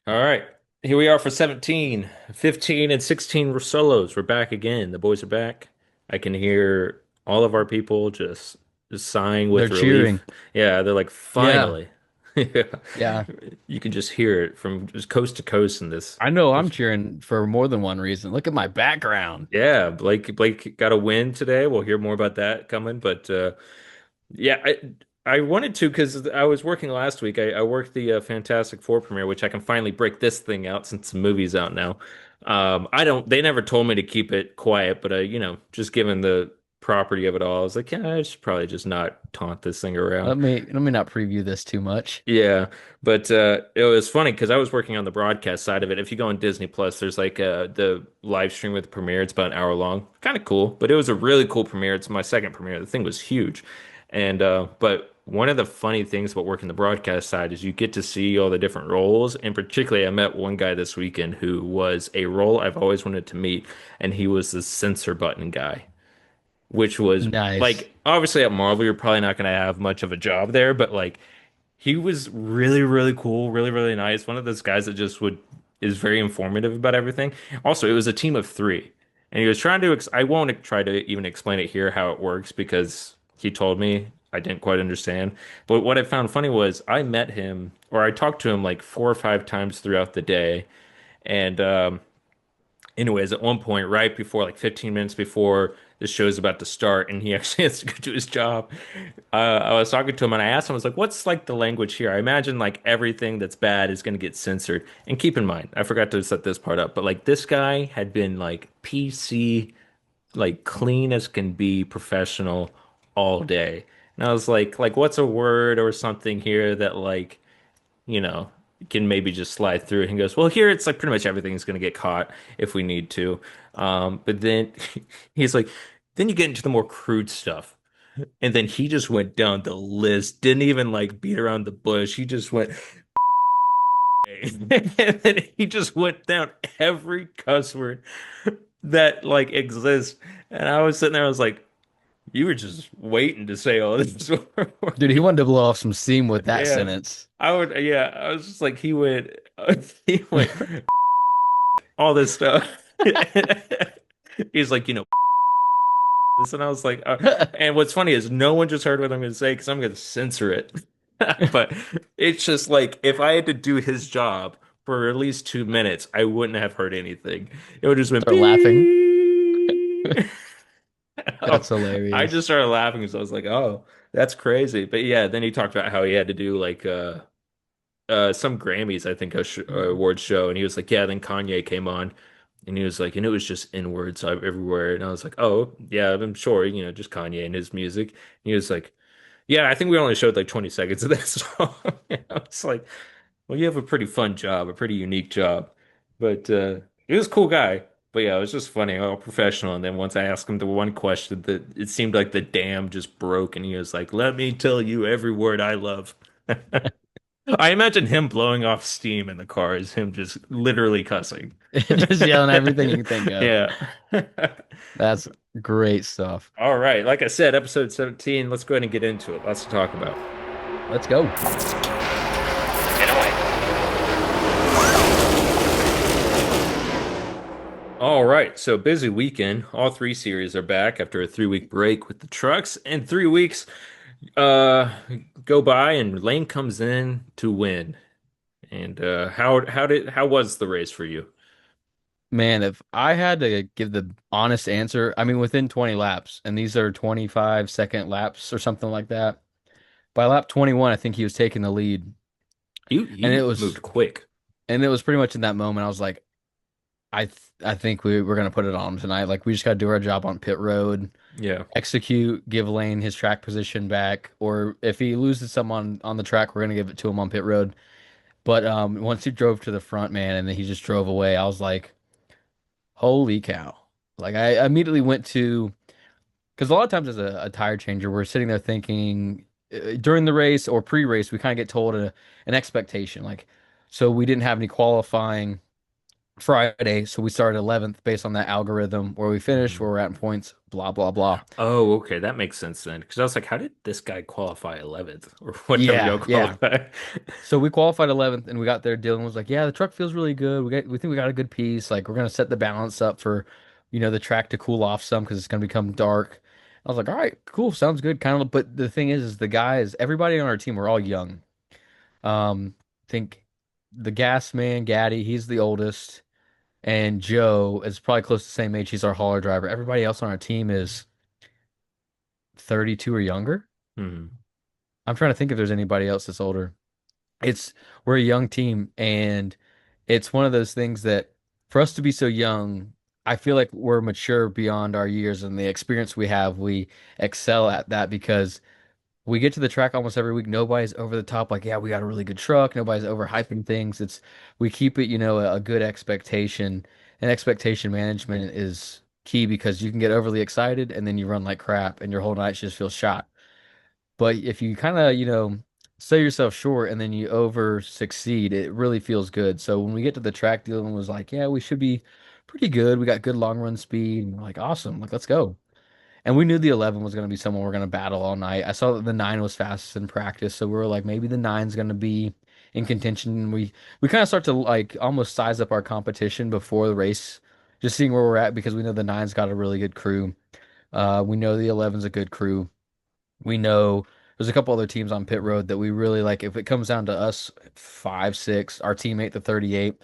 All right. Here we are for 17, 15, and 16 solos. We're back again. The boys are back. I can hear all of our people just sighing They're with cheering. relief. Yeah, they're like, Yeah. finally. Yeah. Yeah. You can just hear it from just coast to coast in this. I know I'm this cheering for more than one reason. Look at my background. yeah, Blake got a win today. We'll hear more about that coming, but yeah, I wanted to because I was working last week. I worked the Fantastic Four premiere, which I can finally break this thing out since the movie's out now. I don't. They never told me to keep it quiet, but just given the property of it all, I was like, yeah, I should probably just not taunt this thing around. Let me not preview this too much. Yeah, but it was funny because I was working on the broadcast side of it. If you go on Disney Plus, there's like the live stream with the premiere. It's about an hour long, kind of cool. But it was a really cool premiere. It's my second premiere. The thing was huge, and but one of the funny things about working the broadcast side is you get to see all the different roles. And particularly, I met one guy this weekend who was a role I've always wanted to meet, and he was the censor button guy, which was Nice. like obviously at Marvel, you're probably not going to have much of a job there, but like. He was really, really cool, really, really nice. One of those guys that just would is very informative about everything. Also, it was a team of three, and he was trying to. I won't try to even explain it here how it works because he told me I didn't quite understand. But what I found funny was I met him or I talked to him like 4 or 5 times throughout the day, and anyways, at one point, right before like 15 minutes before the show's about to start, and he actually has to go to his job, I was talking to him and I asked him, I was like, what's like the language here? I imagine like everything that's bad is going to get censored. And keep in mind, I forgot to set this part up, but like this guy had been like PC, like clean as can be professional all day. And I was like, what's a word or something here that like can maybe just slide through it. And he goes, well, here it's like pretty much everything's going to get caught if we need to. But then he's like, then you get into the more crude stuff. And then he just went down the list, didn't even like beat around the bush. He just went, and then he just went down every cuss word that like exists. And I was sitting there, I was like, you were just waiting to say all this. Dude, he wanted to blow off some steam with that Yeah. sentence. Yeah, I was just like, he went all this stuff. He's like, this, and I was like, and what's funny is no one just heard what I'm going to say because I'm going to censor it. But it's just like if I had to do his job for at least 2 minutes, I wouldn't have heard anything. It would just been Start laughing. beep. That's Oh, I hilarious. just started laughing because I was like, oh, that's crazy. But yeah, then he talked about how he had to do like some Grammys, I think, awards show, and he was like, yeah. Then Kanye came on, and he was like, and it was just N-words everywhere, and I was like, oh yeah, I'm sure, just Kanye and his music. And he was like, yeah, I think we only showed like 20 seconds of that song. And I was like, well, you have a pretty fun job, a pretty unique job, but he was a cool guy. But yeah, it was just funny, all professional. And then once I asked him the one question, that it seemed like the dam just broke, and he was like, "Let me tell you every word I love." I imagine him blowing off steam in the car is him just literally cussing. Just yelling everything you can think of. Yeah. That's great stuff. All right. Like I said, episode 17, let's go ahead and get into it. Lots to talk about. Let's go. All right. So busy weekend. All three series are back after a 3 week break with the trucks, and 3 weeks uh go by and Layne comes in to win. And how was the race for you? Man, if I had to give the honest answer, I mean, within 20 laps, and these are 25-second laps or something like that. By lap 21, I think he was taking the lead. And it You was moved quick. and it was pretty much in that moment I was like, I think we're gonna put it on him tonight. Like we just gotta do our job on pit road, Yeah. execute, give Layne his track position back, or if he loses some on the track, we're gonna give it to him on pit road. But once he drove to the front, man, and then he just drove away, I was like, holy cow. Like I immediately went to because a lot of times as a tire changer, we're sitting there thinking during the race or pre-race, we kind of get told an expectation. Like, so we didn't have any qualifying. Friday. So we started 11th based on that algorithm where we finished, Mhm. where we're at in points, blah, blah, blah. Oh, okay, that makes sense then. Because I was like, how did this guy qualify 11th or whatever y'all Yeah, yeah. qualify? So we qualified 11th and we got there. Dylan was like, "Yeah, the truck feels really good. We think we got a good piece. Like we're gonna set the balance up for, the track to cool off some because it's gonna become dark." I was like, "All right, cool, sounds good." Kind of, but the thing is the guys, everybody on our team, we're all young. Think the gas man, Gaddy, he's the oldest, and Joe is probably close to the same age. He's our hauler driver. Everybody else on our team is 32 or younger. Hmm. I'm trying to think if there's anybody else that's older. It's We're a young team, and it's one of those things that for us to be so young, I feel like we're mature beyond our years and the experience we have, we excel at that because we get to the track almost every week. Nobody's over the top, like, yeah, we got a really good truck. Nobody's overhyping things. We keep it, a good expectation. And expectation management is key because you can get overly excited and then you run like crap and your whole night just feels shot. But if you kind of, sell yourself short and then you over succeed, it really feels good. So when we get to the track, Dylan was like, yeah, we should be pretty good. We got good long run speed. And we're like, awesome. Like, let's go. And we knew the 11 was going to be someone we're going to battle all night. I saw that the 9 was fastest in practice. So we were like, maybe the nine's going to be in contention. And we kind of start to like almost size up our competition before the race, just seeing where we're at because we know the nine's got a really good crew. We know the 11's a good crew. We know there's a couple other teams on pit road that we really like. If it comes down to us, 5, 6, our teammate, the 38,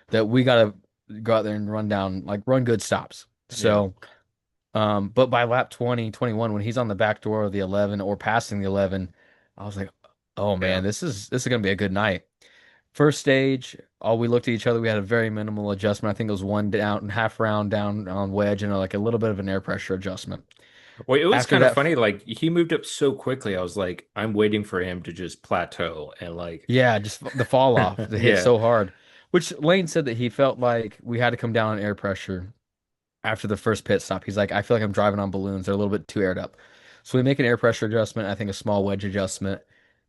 that we got to go out there and run good stops. Yeah. So, but by lap 20, 21, when he's on the back door of the 11 or passing the 11, I was like, oh Yeah. man, this is going to be a good night. First stage, all we looked at each other. We had a very minimal adjustment. I think it was one down, half round down on wedge, and like a little bit of an air pressure adjustment. Well, it was After kind of that, funny. Like he moved up so quickly. I was like, I'm waiting for him to just plateau and like, yeah, just the fall off, the hit yeah, so hard. Which Layne said that he felt like we had to come down on air pressure after the first pit stop. He's like, I feel like I'm driving on balloons. They're a little bit too aired up. So we make an air pressure adjustment, I think a small wedge adjustment.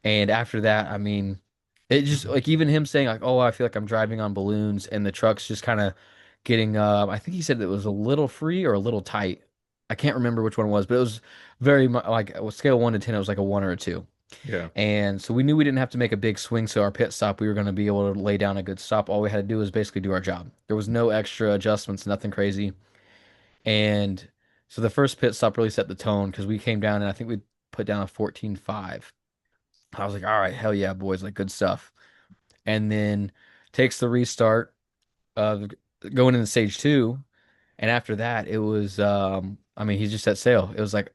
And after that, I mean, it just like even him saying like, "Oh, I feel like I'm driving on balloons," and the truck's just kind of getting. I think he said it was a little free or a little tight. I can't remember which one it was, but it was very much like a scale 1 to 10. It was like a 1 or a 2. yeah, And so we knew we didn't have to make a big swing. So our pit stop, we were going to be able to lay down a good stop. All we had to do was basically do our job. There was no extra adjustments, nothing crazy. And so the first pit stop really set the tone because we came down and I think we put down a 14.5. I was like, all right, hell yeah, boys, like good stuff. And then takes the restart of going into stage two. And after that, it was, I mean, he just set sail. It was like,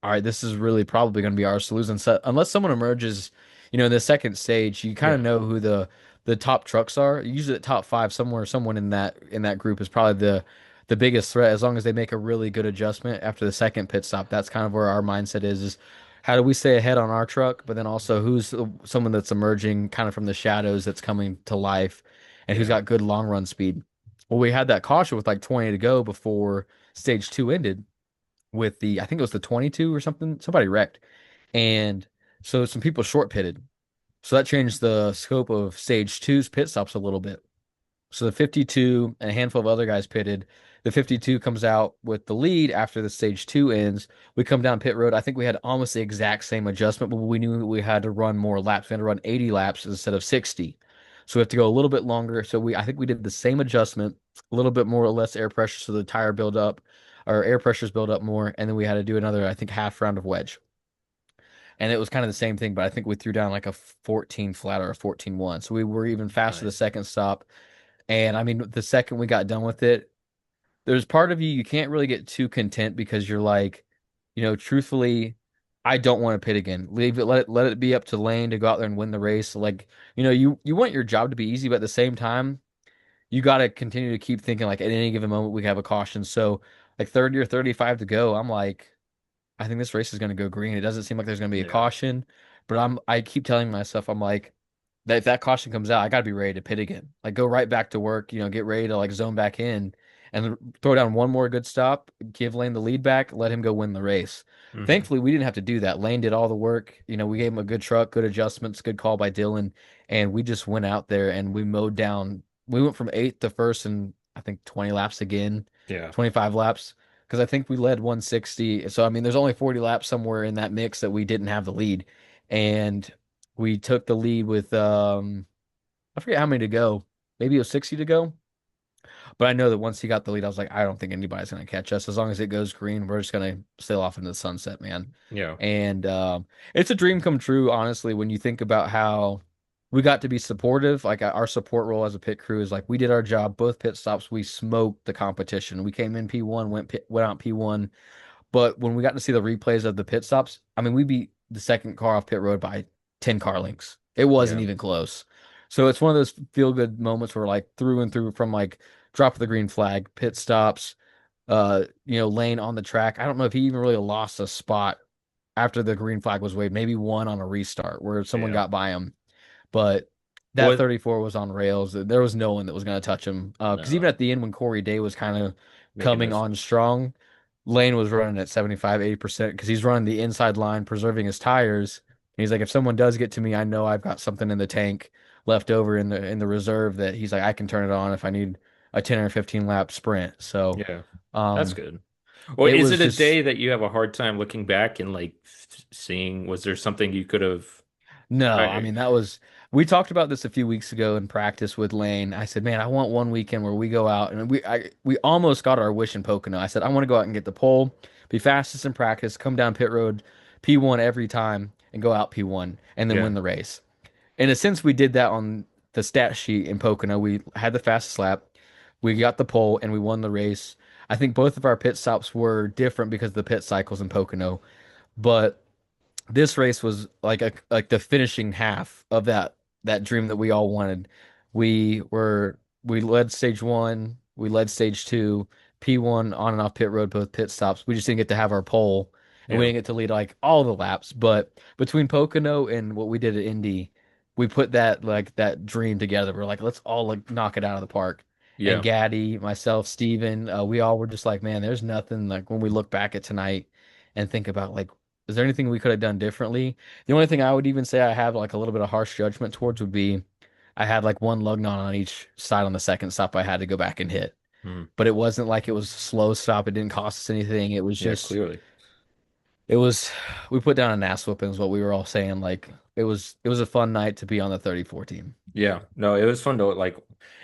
all right, this is really probably going to be ours to lose. And so, unless someone emerges, in the second stage, you kind of yeah, know who the top trucks are. Usually, the top five, somewhere, someone in that group is probably the biggest threat. As long as they make a really good adjustment after the second pit stop, that's kind of where our mindset is how do we stay ahead on our truck, but then also who's someone that's emerging kind of from the shadows that's coming to life, and who's yeah. got good long run speed. Well, we had that caution with like 20 to go before stage two ended with I think it was the 22 or something. Somebody wrecked. And so some people short pitted. So that changed the scope of stage two's pit stops a little bit. So the 52 and a handful of other guys pitted. The 52 comes out with the lead after the stage two ends. We come down pit road. I think we had almost the exact same adjustment, but we knew we had to run more laps. We had to run 80 laps instead of 60. So we have to go a little bit longer. So I think we did the same adjustment, a little bit more or less air pressure so the tire build up or air pressures build up more. And then we had to do another, I think, half round of wedge. And it was kind of the same thing, but I think we threw down like a 14 flat or a 14-1. So we were even faster the Nice. second stop. And I mean, the second we got done with it, there's part of you can't really get too content because you're like, truthfully, I don't want to pit again. Leave it, let it be up to Layne to go out there and win the race. Like, you want your job to be easy, but at the same time, you got to continue to keep thinking like at any given moment we have a caution. So like 30 or 35 to go, I'm like, I think this race is going to go green. It doesn't seem like there's going to be a Yeah. caution, but I keep telling myself, I'm like, that if that caution comes out, I got to be ready to pit again. Like go right back to work, get ready to like zone back in and throw down one more good stop, give Layne the lead back, let him go win the race. Hmm. Thankfully, we didn't have to do that. Layne did all the work. We gave him a good truck, good adjustments, good call by Dylan, and we just went out there and we mowed down. We went from eighth to first in I think 20 laps again, Yeah. 25 laps. Because I think we led 160. So I mean, there's only 40 laps somewhere in that mix that we didn't have the lead, and we took the lead with I forget how many to go. Maybe it was 60 to go. But I know that once he got the lead, I was like, I don't think anybody's gonna catch us. As long as it goes green, we're just gonna sail off into the sunset, man. Yeah. And it's a dream come true, honestly, when you think about how we got to be supportive. Like our support role as a pit crew is like we did our job, both pit stops, we smoked the competition. We came in P1, went out P1. But when we got to see the replays of the pit stops, I mean, we beat the second car off pit road by 10 car lengths. It wasn't Yeah. even close. So it's one of those feel good moments where like through and through from like drop of the green flag, pit stops, Layne on the track. I don't know if he even really lost a spot after the green flag was waved, maybe one on a restart where someone Yeah. got by him. But that What? 34 was on rails. There was no one that was going to touch him. Because even No. at the end, when Corey Day was kind of Making coming this. on strong, Layne was running at 75, 80% because he's running the inside line, preserving his tires. And he's like, if someone does get to me, I know I've got something in the tank left over in the reserve that he's like, I can turn it on if I need a 10 or 15 lap sprint. So Yeah. That's um, good. Well, it is was it a just day that you have a hard time looking back and like seeing, was there something you could have? no, I I, mean that was we talked about this a few weeks ago in practice with Layne. I said, "Man, I want one weekend where we go out and we almost got our wish in Pocono." I said, "I want to go out and get the pole, be fastest in practice, come down pit road P1 every time and go out P1 and then yeah. win the race." In a sense, we did that on the stat sheet in Pocono. We had the fastest lap, we got the pole, and we won the race. I think both of our pit stops were different because of the pit cycles in Pocono, but this race was like the finishing half of that dream that we all wanted. We led stage one, we led stage two, P1 on and off pit road, both pit stops. We just didn't get to have our pole, and we Yeah. didn't get to lead like all the laps. But between Pocono and what we did at Indy, we put that dream together. We're like, let's all like knock it out of the park. And Yeah. Gaddy, myself, Steven, we all were just like, man, there's nothing like when we look back at tonight and think about like is there anything we could have done differently? The only thing I would even say I have like a little bit of harsh judgment towards would be I had like one lug nut on each side on the second stop I had to go back and hit. Hmm. But it wasn't like it was a slow stop. It didn't cost us anything. It was Yeah, just clearly. it was we put down a NAS whooping is what we were all saying. Like it was a fun night to be on the 34 team. Yeah, no, it was fun to like.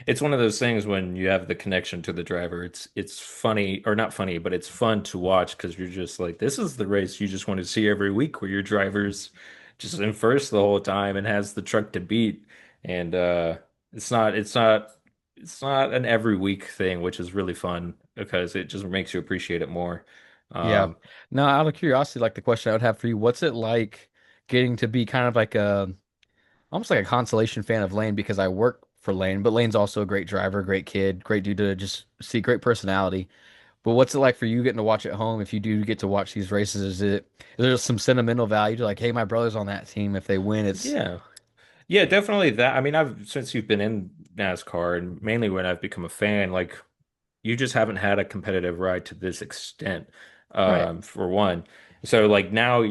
It's one of those things when you have the connection to the driver. It's funny or not funny, but it's fun to watch because you're just like, this is the race you just want to see every week, where your driver's just in first the whole time and has the truck to beat. And it's not an every week thing, which is really fun because it just makes you appreciate it more. Yeah. Um, Now, out of curiosity, like the question I would have for you, what's it like getting to be kind of like a almost like a consolation fan of Layne because I work for Layne, but Layne's also a great driver, great kid, great dude to just see, great personality. But what's it like for you getting to watch at home if you do get to watch these races? Is there some sentimental value to like, hey, my brother's on that team. If they win, it's yeah. Yeah, definitely that. I mean, I've since you've been in NASCAR and mainly when I've become a fan, like you just haven't had a competitive ride to this extent, right. for one. So like now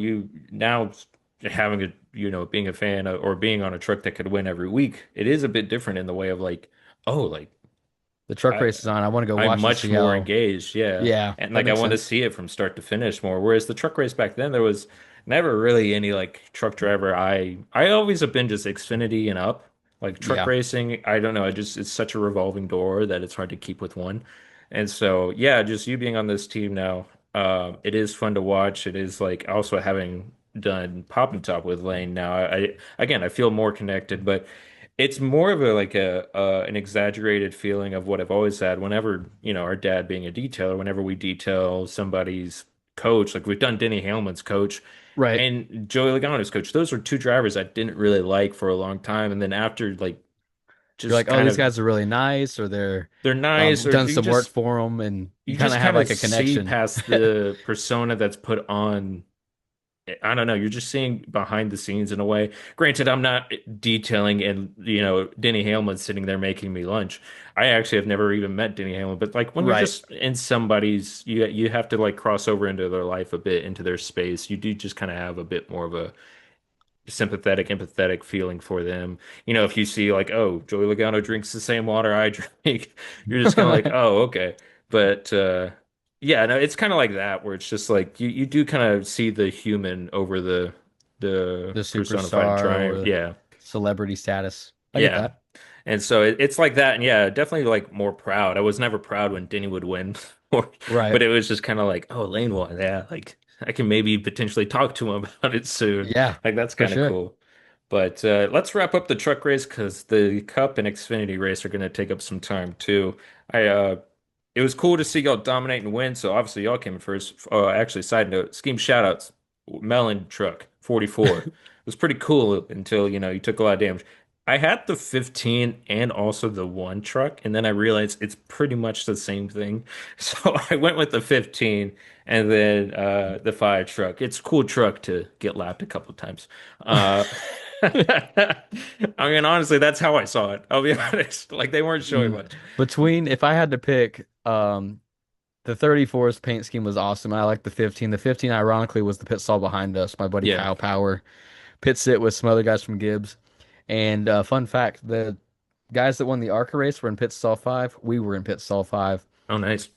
having a being a fan or being on a truck that could win every week, it is a bit different in the way of like, oh, like The truck I race is on. I want to go I'm watch and much see more how. engaged, yeah. Yeah, And that like I makes want to sense. see it from start to finish more. Whereas the truck race back then, there was never really any like truck driver. I always have been just Xfinity and up. Like truck Yeah. racing, I don't know. It's such a revolving door that it's hard to keep with one. And so yeah, just you being on this team now, it is fun to watch. It is like also having done Pop and Top with Layne now. I feel more connected, but it's more of a like a an exaggerated feeling of what I've always had whenever, our dad being a detailer, whenever we detail somebody's coach, like we've done Denny Hamlin's coach Right. and Joey Logano's coach. Those were two drivers I didn't really like for a long time. And then after like You're just like, oh, kind these of guys are really nice, or they're they're nice or done some work for them, and you you kind of just have kind of like a see connection. past the persona that's put on. I don't know. You're just seeing behind the scenes in a way. Granted, I'm not detailing and, Denny Hamlin sitting there making me lunch. I actually have never even met Denny Hamlin, but like when you're Right. just in somebody's, you have to like cross over into their life a bit, into their space. You do just kind of have a bit more of a sympathetic, empathetic feeling for them. If you see like, oh, Joey Logano drinks the same water I drink, you're just kind of like, oh, okay. But yeah, no, it's kind of like that where it's just like you do kind of see the human over the The personified superstar triumph. or Yeah. celebrity status. I get Yeah. that. And so it's like that, and yeah, definitely like more proud. I was never proud when Denny would win, or, Right. but it was just kind of like, oh, Layne won, yeah, like I can maybe potentially talk to him about it soon. Yeah, Like that's for kind of sure. cool. But let's wrap up the truck race because the Cup and Xfinity race are going to take up some time too. I It was cool to see y'all dominate and win. So obviously y'all came in first. Actually, side note, scheme shoutouts, Melon truck 44. It was pretty cool until you took a lot of damage. I had the 15 and also the one truck, and then I realized it's pretty much the same thing. So I went with the 15 and then the 5 truck. It's a cool truck to get lapped a couple of times. Uh, I mean, honestly, that's how I saw it. I'll be honest. Like they weren't showing Mm. much. Between, if I had to pick, the 34's paint scheme was awesome. I like the 15. The 15, ironically, was the pit stall behind us. My buddy Yeah. Kyle Power pit sit with some other guys from Gibbs. And fun fact, the guys that won the ARCA race were in pit stall 5. We were in pit stall 5. Oh, nice.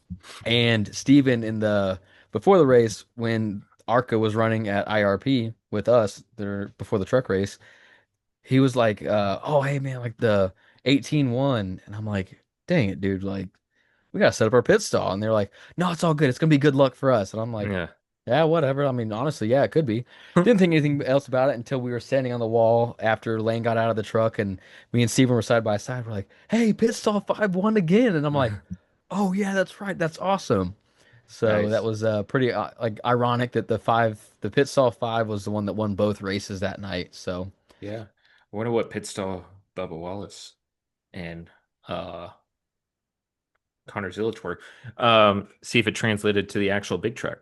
And Steven in the before the race, when ARCA was running at IRP with us there before the truck race, he was like, oh hey man, like the 18-1. And I'm like, dang it, dude, like we gotta set up our pit stall. And they're like, no, it's all good. It's gonna be good luck for us. And I'm like, Yeah. yeah, whatever. I mean, honestly, yeah, it could be. Didn't think anything else about it until we were standing on the wall after Layne got out of the truck and me and Steven were side by side. We're like, hey, pit stall 5-1 again. And I'm like, oh yeah, that's right. That's awesome. So that Nice. was pretty like ironic that the pit stall 5 was the one that won both races that night. So Yeah. I wonder what pit stall Bubba Wallace and uh Connor Zilic were. See if it translated to the actual big truck.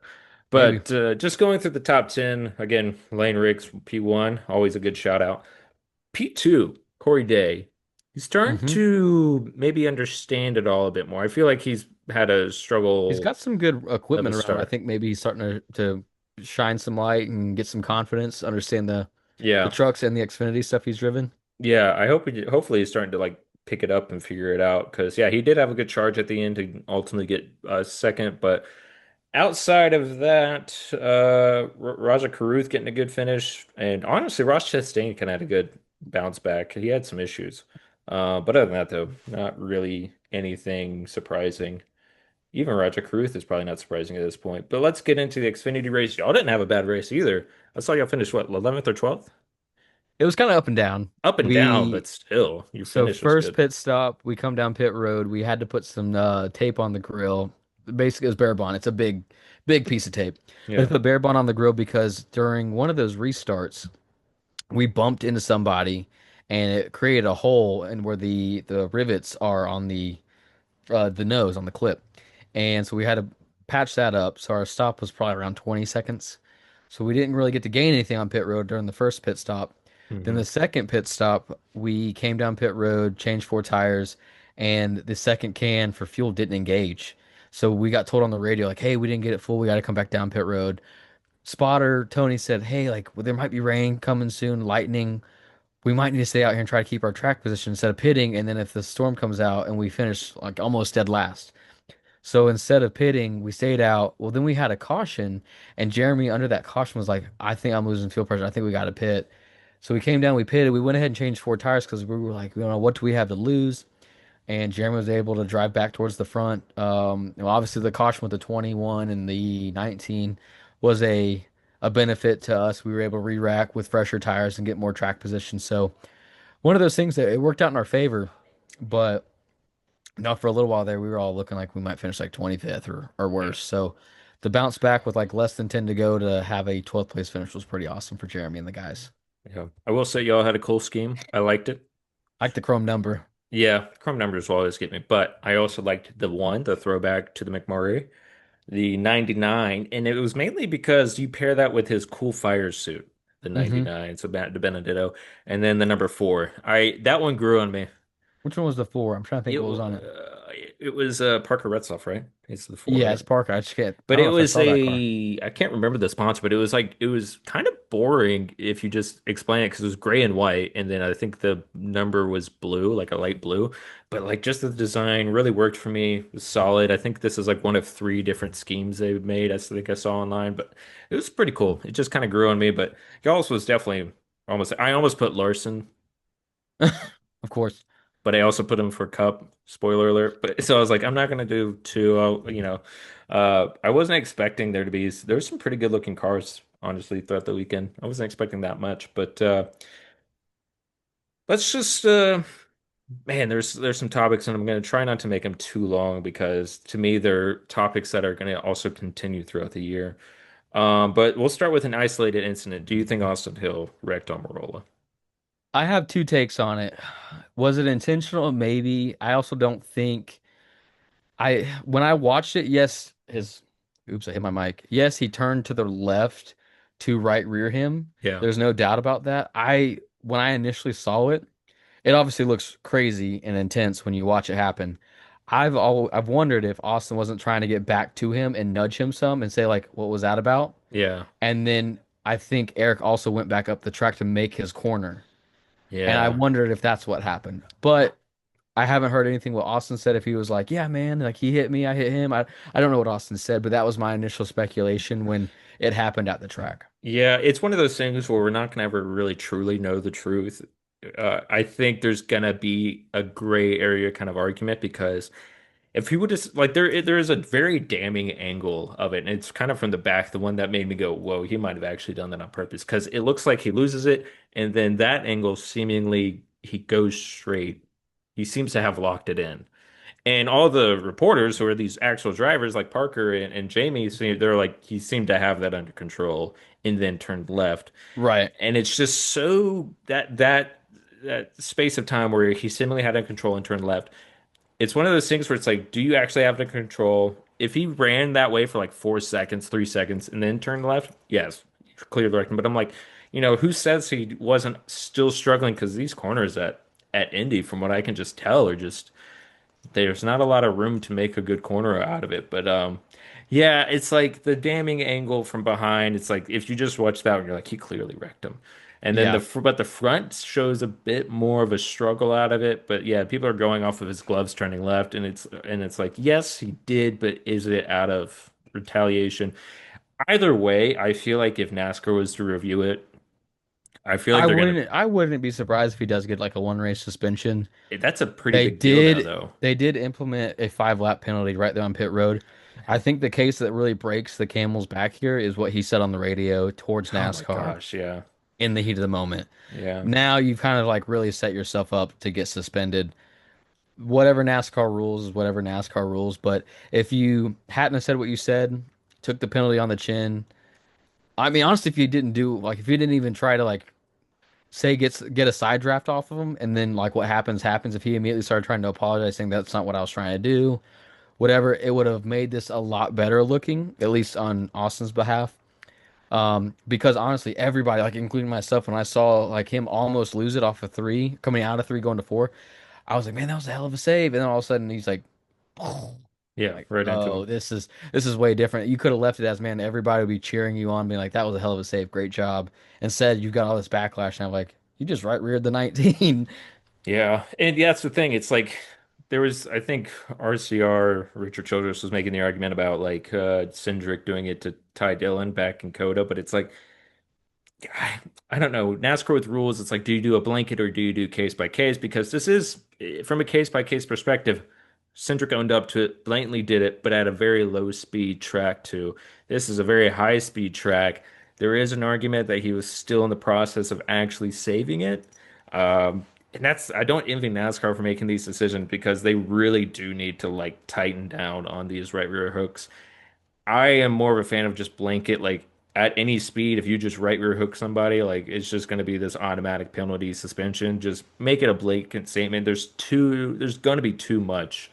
maybe. But just going through the top 10, again, Lane Riggs, P1, always a good shout out. P2, Corey Day. He's starting Hmm. to maybe understand it all a bit more. I feel like he's had a He's struggle got some good of a equipment around. I start. think maybe he's starting to shine some light and get some confidence, understand the Yeah. trucks and the Xfinity stuff he's driven. Yeah, hopefully he's starting to like pick it up and figure it out because yeah, he did have a good charge at the end to ultimately get second, but outside of that, Raja Caruth getting a good finish, and honestly, Ross Chastain kind of had a good bounce back. He had some issues, but other than that, though, not really anything surprising. Even Raja Caruth is probably not surprising at this point. But let's get into the Xfinity race. Y'all didn't have a bad race either. I saw y'all finish what, 11th or 12th? It was kind of up and down. Up and down, but We still, your So finish was first good. pit stop, we come down pit road. We had to put some tape on the grill. Basically, it's bare bond. It's a big piece of tape. We Yeah. put bare bond on the grill because during one of those restarts, we bumped into somebody, and it created a hole and where the rivets are on the nose on the clip. And so we had to patch that up. So our stop was probably around 20 seconds. So we didn't really get to gain anything on pit road during the first pit stop. Then Hmm. the second pit stop, we came down pit road, changed 4 tires, and the second can for fuel didn't engage. So we got told on the radio, like, hey, we didn't get it full. We got to come back down pit road. Spotter Tony said, hey, like, well, there might be rain coming soon, lightning. We might need to stay out here and try to keep our track position instead of pitting. And then if the storm comes out and we finish like almost dead last. So instead of pitting, we stayed out. Well, then we had a caution, and Jeremy under that caution was like, I think I'm losing fuel pressure. I think we got to pit. So we came down, we pitted, we went ahead and changed 4 tires because we were like, you know, what do we have to lose? And Jeremy was able to drive back towards the front. Obviously the caution with the 21 and the 19 was a benefit to us. We were able to re-rack with fresher tires and get more track position. So one of those things that it worked out in our favor, but now for a little while there, we were all looking like we might finish like 25th or Yeah. worse. So the bounce back with like less than 10 to go to have a 12th place finish was pretty awesome for Jeremy and the guys. Yeah. I will say y'all had a cool scheme. I liked it. I like the chrome number. Yeah, Chrome numbers will always get me, but I also liked the throwback to the McMurray, the 99, and it was mainly because you pair that with his cool fire suit, the Hmm. 99, so Matt de Benedetto, and then the number 4. I That one grew on me. Which one was the four? I'm trying to think It what was on it. It was Parker Retzlaff, right? It's the four, Yeah, right? it's Parker. I just can't. I But don't it know if I was saw that car. I can't remember the sponsor, but it was like it was kind of boring if you just explain it because it was gray and white, and then I think the number was blue, like a light blue. But like just the design really worked for me. It was solid. I think this is like one of three different schemes they've made. I think I saw online, but it was pretty cool. It just kind of grew on me. But Gauss was definitely almost. I almost put Larson, Of course. but I also put him for Cup. Spoiler alert. But so I was like, I'm not gonna do two. I wasn't expecting there to be. There's some pretty good looking cars, honestly, throughout the weekend. I wasn't expecting that much, but let's just man, there's some topics, and I'm gonna try not to make them too long because to me they're topics that are gonna also continue throughout the year. But we'll start with an isolated incident. Do you think Austin Hill wrecked Almirola? I have two takes on it. Was it intentional? Maybe. I also don't think when I watched it, yes, oops, I hit my mic. Yes, he turned to the left to right rear him. Yeah, There's no doubt about that. When I initially saw it, it obviously looks crazy and intense when you watch it happen. I've wondered if Austin wasn't trying to get back to him and nudge him some and say like, what was that about? yeah, And then I think Eric also went back up the track to make his corner. And I yeah. wondered if that's what happened. But I haven't heard anything what Austin said if he was like, yeah, man, like he hit me, I hit him. I don't know what Austin said, but that was my initial speculation when it happened at the track. Yeah, it's one of those things where we're not gonna ever really truly know the truth. I think there's gonna be a gray area kind of argument because if he would just like there is a very damning angle of it, and it's kind of from the back, the one that made me go, "Whoa, he might have actually done that on purpose," because it looks like he loses it, and then that angle seemingly he goes straight. He seems to have locked it in. And all the reporters who are these actual drivers, like Parker and Jamie, they're like, he seemed to have that under control and then turned left. Right. And it's just so that space of time where he seemingly had it under control and turned left. It's one of those things where it's like, do you actually have it under control? If he ran that way for like 4 seconds, 3 seconds, and then turned left, yes, clear the direction. But I'm like, who says he wasn't still struggling? Because these corners at Indy, from what I can just tell, are just there's not a lot of room to make a good corner out of it. But yeah, it's like the damning angle from behind. It's like if you just watch that one, you're like, he clearly wrecked him. And then Yeah. but the front shows a bit more of a struggle out of it. But yeah, people are going off of his gloves turning left, and it's like, yes, he did, but is it out of retaliation? Either way, I feel like if NASCAR was to review it, I feel like they're gonna. I wouldn't be surprised if he does get like a one race suspension. That's a pretty They big deal now, did though. they did implement a 5 lap penalty right there on pit road. I think the case that really breaks the camel's back here is what he said on the radio towards Oh my NASCAR gosh, yeah, in the heat of the moment. yeah. Now you've kind of like really set yourself up to get suspended. Whatever NASCAR rules is whatever NASCAR rules. But if you hadn't have said what you said, took the penalty on the chin, I mean, honestly, if you didn't do like if you didn't even try to like say get a side draft off of him, and then like what happens if he immediately started trying to apologize, saying that's not what I was trying to do, whatever, it would have made this a lot better looking, at least on Austin's behalf. Because honestly, everybody, like including myself, when I saw like him almost lose it off of three, coming out of three, going to four, I was like, man, that was a hell of a save. And then all of a sudden he's like, Yeah, like, right into oh, him. this is way different. You could have left it as, man, everybody would be cheering you on, being like, that was a hell of a save, great job. Instead, you've got all this backlash, and I'm like, you just right reared the 19. Yeah, and yeah, that's the thing. It's like there was, I think, RCR Richard Childress was making the argument about like Cindric doing it to Ty Dillon back in Coda, but it's like I, I don't know. NASCAR with rules, it's like, do you do a blanket or do you do case by case? Because this is from a case by case perspective. Cindric owned up to it, blatantly did it, but at a very low speed track too. This is a very high speed track. There is an argument that he was still in the process of actually saving it. And that's I don't envy NASCAR for making these decisions because they really do need to like tighten down on these right rear hooks. I am more of a fan of just blanket, like at any speed, if you just right rear hook somebody, like it's just going to be this automatic penalty suspension. Just make it a blanket statement. There's going to be too much.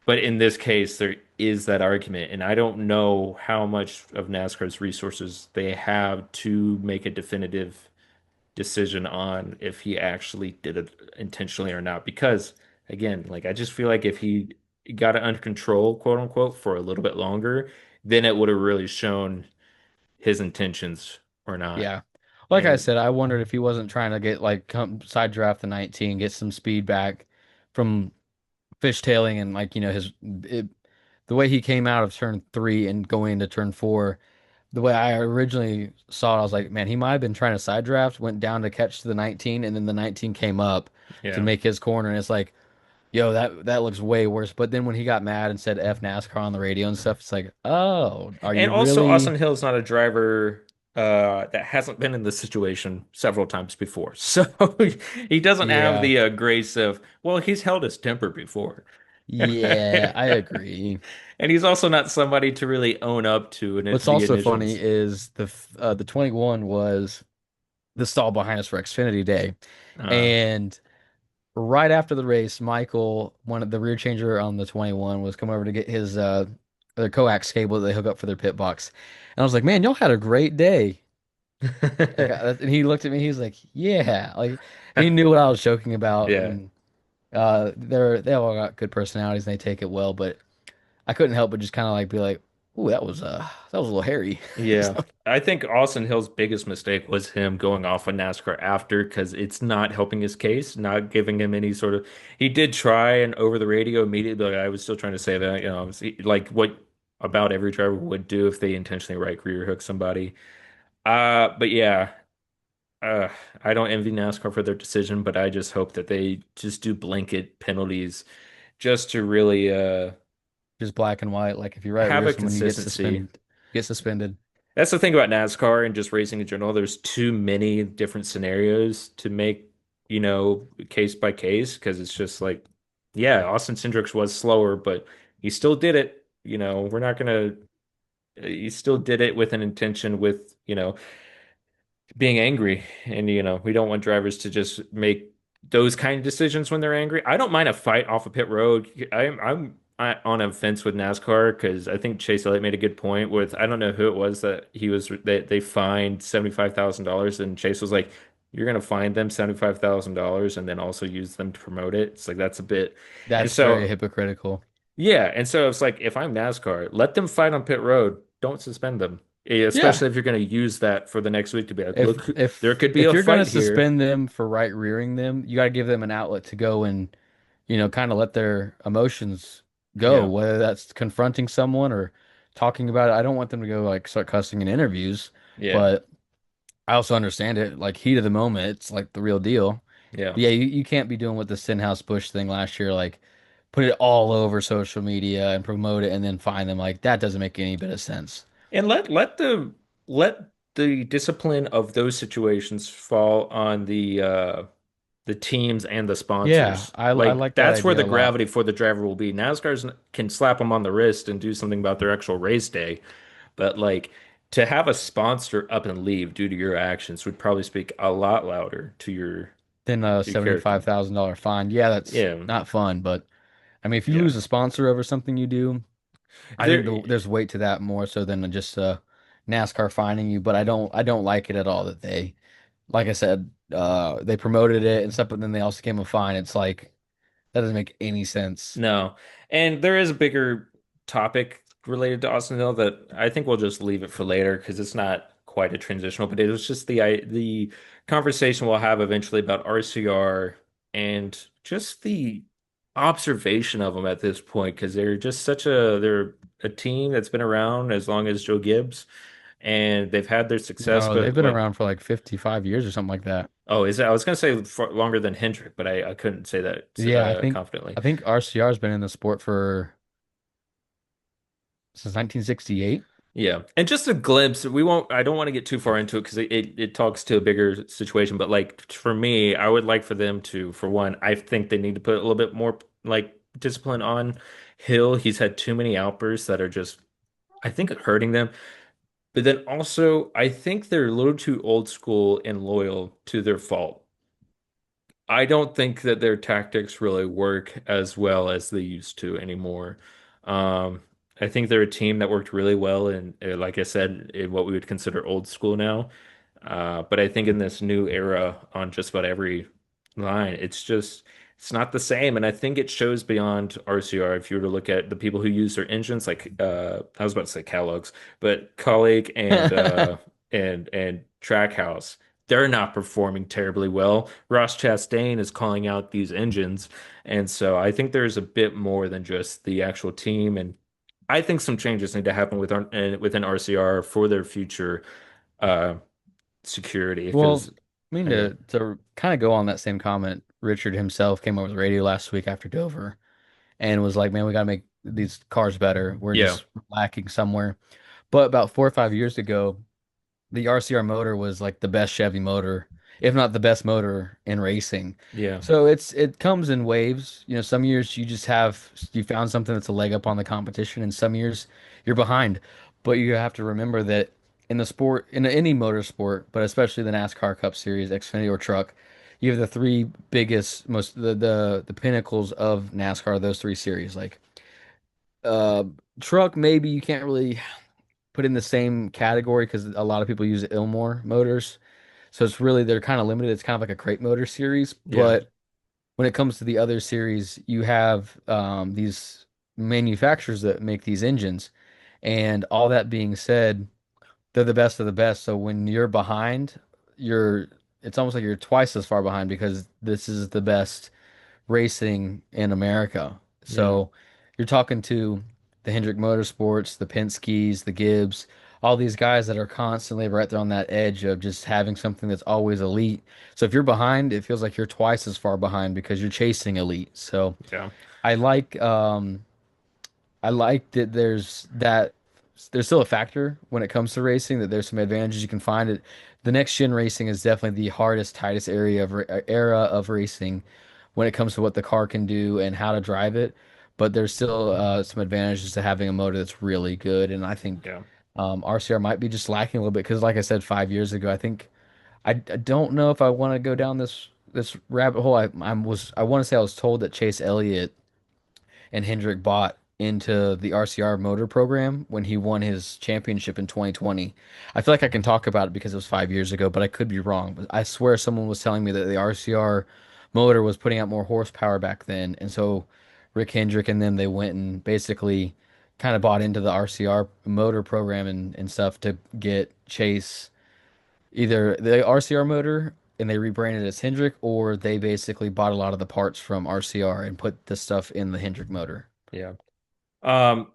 But in this case, there is that argument, and I don't know how much of NASCAR's resources they have to make a definitive decision on if he actually did it intentionally or not. Because again, like I just feel like if he got it under control, quote unquote, for a little bit longer, then it would have really shown his intentions or not. Yeah. Like I And said, I wondered if he wasn't trying to get like come side draft the 19, get some speed back from fishtailing and like, the way he came out of turn three and going into turn four, the way I originally saw it, I was like, man, he might have been trying to side draft, went down to catch the 19, and then the 19 came up to yeah. make his corner. And it's like, yo, that looks way worse. But then when he got mad and said F NASCAR on the radio and stuff, it's like, oh, are And you also, really? Austin Hill's not a driver that hasn't been in this situation several times before. So he doesn't have Yeah. the grace of, well, he's held his temper before. Yeah, I agree. And he's also not somebody to really own up to What's the also funny initials. is the 21 was the stall behind us for Xfinity Day. Uh, And right after the race, Michael, one of the rear changer on the 21, was coming over to get his their coax cable that they hook up for their pit box. And I was like, "Man, y'all had a great day." Like, and he looked at me, he was like, "Yeah." Like he knew what I was joking about, yeah. and they all got good personalities and they take it well, but I couldn't help but just kind of like be like, "Ooh, that was a little hairy." Yeah. So, I think Austin Hill's biggest mistake was him going off on NASCAR after because it's not helping his case, not giving him any sort of. He did try and over the radio immediately, like I was still trying to say that, like what about every driver would do if they intentionally right rear hook somebody. But yeah, uh, I don't envy NASCAR for their decision, but I just hope that they just do blanket penalties just to really just black and white. Like if you right have rear a someone, you consistency. get suspended. That's the thing about NASCAR and just racing in general. There's too many different scenarios to make, case by case because it's just like, yeah, Austin Cindrix was slower, but he still did it. We're not gonna. He still did it with an intention, with being angry, and we don't want drivers to just make those kind of decisions when they're angry. I don't mind a fight off a pit road. On a fence with NASCAR because I think Chase Elliott made a good point with I don't know who it was that they fined $75,000 and Chase was like, "You're gonna fine them $75,000 and then also use them to promote it." It's like that's a bit, and That's very so hypocritical. yeah, and so it's like if I'm NASCAR, let them fight on pit road. Don't suspend them. Yeah. Especially if you're going to use that for the next week to be like, look, there could be If a you're gonna fight here. suspend them for right rearing them, you got to give them an outlet to go and, kind of let their emotions go, Yeah, whether that's confronting someone or talking about it. I don't want them to go like start cussing in interviews, yeah, but I also understand it. Like heat of the moment, it's like the real deal. yeah. But yeah, you can't be doing what the Stenhouse Bush thing last year, like put it all over social media and promote it and then find them. Like that doesn't make any bit of sense. And let the discipline of those situations fall on the teams and the Yeah, sponsors. I Like like that that's where idea the a lot. gravity for the driver will be. NASCAR's can slap them on the wrist and do something about their actual race day, but like to have a sponsor up and leave due to your actions would probably speak a lot louder Then a to your character. $75,000 fine. Yeah, that's Yeah. not fun, but I mean, if you Yeah. lose a sponsor over something you do, I think There there's weight to that more so than just NASCAR fining you. But I don't like it at all that like I said, they promoted it and stuff, but then they also gave them a fine. It's like that doesn't make any sense. No. And there is a bigger topic related to Austin Hill that I think we'll just leave it for later because it's not quite a transitional, but it was just the conversation we'll have eventually about RCR and just the observation of them at this point because they're a team that's been around as long as Joe Gibbs and they've had their success, No, they've but been like, around for like 55 years or something like that. oh, is it? I was gonna say for longer than Hendrick, but I couldn't say that Yeah, confidently. I think RCR's been in the sport for since 1968. Yeah. And just a glimpse, I don't want to get too far into it because it talks to a bigger situation. But like for me, I would like for them to, for one, I think they need to put a little bit more like discipline on Hill. He's had too many outbursts that are just, I think, hurting them. But then also, I think they're a little too old school and loyal to their fault. I don't think that their tactics really work as well as they used to anymore. Um, I think they're a team that worked really well in, like I said, in what we would consider old school now. But I think in this new era on just about every line, it's it's not the same. And I think it shows beyond RCR. If you were to look at the people who use their engines, like I was about to say Kellogg's, but Colleague and Trackhouse, they're not performing terribly well. Ross Chastain is calling out these engines, and so I think there's a bit more than just the actual team. And I think some changes need to happen within RCR for their future uh, security. Well, Because I mean yeah, to kind of go on that same comment, Richard himself came over the radio last week after Dover and was like, "Man, we got to make these cars better. We're yeah, just lacking somewhere." But about 4 or 5 years ago, the RCR motor was like the best Chevy motor, if not the best motor in racing. yeah, So it comes in waves. You know, some years you found something that's a leg up on the competition, and some years you're behind. But you have to remember that in the sport, in any motorsport, but especially the NASCAR Cup Series, Xfinity or Truck, you have the three biggest, most the pinnacles of NASCAR. Those three series, like uh, Truck, maybe you can't really put in the same category because a lot of people use Ilmor motors. So it's really they're kind of limited. It's kind of like a crate motor series. yeah, But when it comes to the other series, you have these manufacturers that make these engines. And all that being said, they're the best of the best. So when you're behind, you're it's almost like you're twice as far behind because this is the best racing in America. yeah, So you're talking to the Hendrick Motorsports, the Penske's, the Gibbs, all these guys that are constantly right there on that edge of just having something that's always elite. So if you're behind, it feels like you're twice as far behind because you're chasing elite. So yeah, I like I like that there's still a factor when it comes to racing that there's some advantages you can find it. The next gen racing is definitely the hardest, tightest era of racing when it comes to what the car can do and how to drive it. But there's still some advantages to having a motor that's really good, and I think yeah. RCR might be just lacking a little bit because, like I said, 5 years ago, I think I don't know if I want to go down this rabbit hole. I want to say I was told that Chase Elliott and Hendrick bought into the RCR motor program when he won his championship in 2020. I feel like I can talk about it because it was 5 years ago, but I could be wrong. But I swear someone was telling me that the RCR motor was putting out more horsepower back then. And so Rick Hendrick and them, they went and basically kind of bought into the RCR motor program and stuff to get Chase either the RCR motor and they rebranded it as Hendrick, or they basically bought a lot of the parts from RCR and put the stuff in the Hendrick motor. Yeah. Um,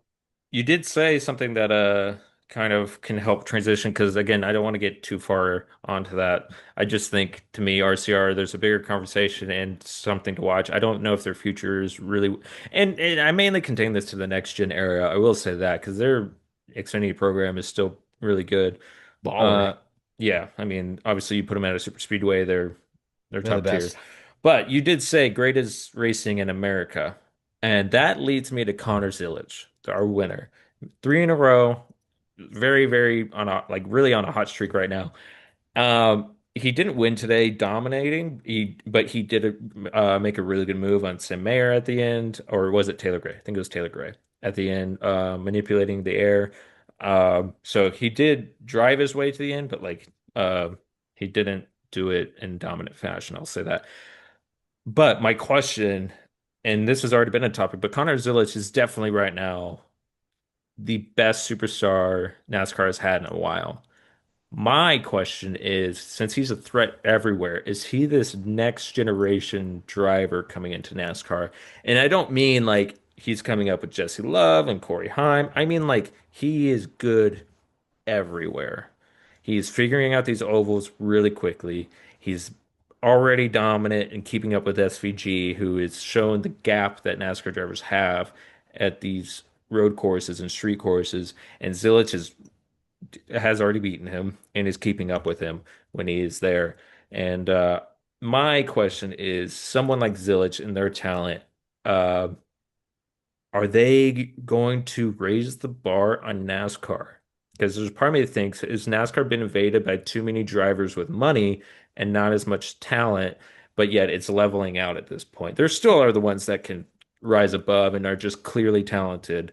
you did say something that kind of can help transition because again, I don't want to get too far onto that. I just think to me, RCR, there's a bigger conversation and something to watch. I don't know if their future is really, and I mainly contain this to the next gen era. I will say that because their Xfinity program is still really good. Baller. Uh, yeah, I mean, obviously you put them at a super speedway, they're They're the top tier. best. But you did say greatest racing in America. And that leads me to Connor Zilisch, our winner. Three in a row, very, very on a like really on a hot streak right now. He didn't win today, dominating. But he did make a really good move on Sam Mayer at the end, or was it Taylor Gray? I think it was Taylor Gray at the end, manipulating the air. So he did drive his way to the end, but he didn't do it in dominant fashion. I'll say that. But my question, and this has already been a topic, but Connor Zilisch is definitely right now the best superstar NASCAR has had in a while. My question is, since he's a threat everywhere, is he this next generation driver coming into NASCAR? And I don't mean like he's coming up with Jesse Love and Corey Heim. I mean like he is good everywhere. He's figuring out these ovals really quickly. He's already dominant in keeping up with SVG, who is showing the gap that NASCAR drivers have at these road courses and street courses. And has already beaten him and is keeping up with him when he is there. And my question is, someone like Zilic and their talent, uh, are they going to raise the bar on NASCAR? Because there's part of me that thinks, is NASCAR been invaded by too many drivers with money and not as much talent, but yet it's leveling out at this point. There still are the ones that can rise above and are just clearly talented.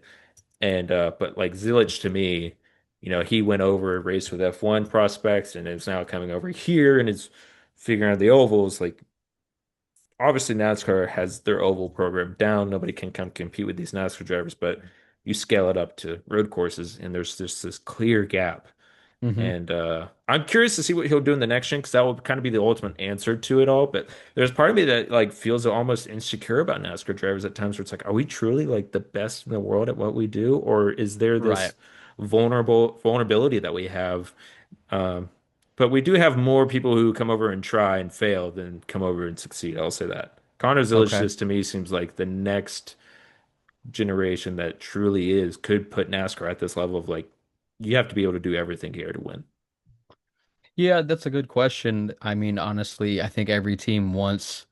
And but like Zilich to me, he went over, raced with F1 prospects and is now coming over here and is figuring out the ovals. Like obviously NASCAR has their oval program down. Nobody can come compete with these NASCAR drivers, but you scale it up to road courses, and there's just this clear gap. Hmm. And I'm curious to see what he'll do in the next gen because that will kind of be the ultimate answer to it all. But there's part of me that like feels almost insecure about NASCAR drivers at times where it's like, are we truly like the best in the world at what we do, or is there Right. this vulnerability that we have? Um, but we do have more people who come over and try and fail than come over and succeed. I'll say that. Connor Zilisch Okay. just to me seems like the next generation that truly is could put NASCAR at this level of like you have to be able to do everything here to win. Yeah, that's a good question. I mean, honestly, I think every team wants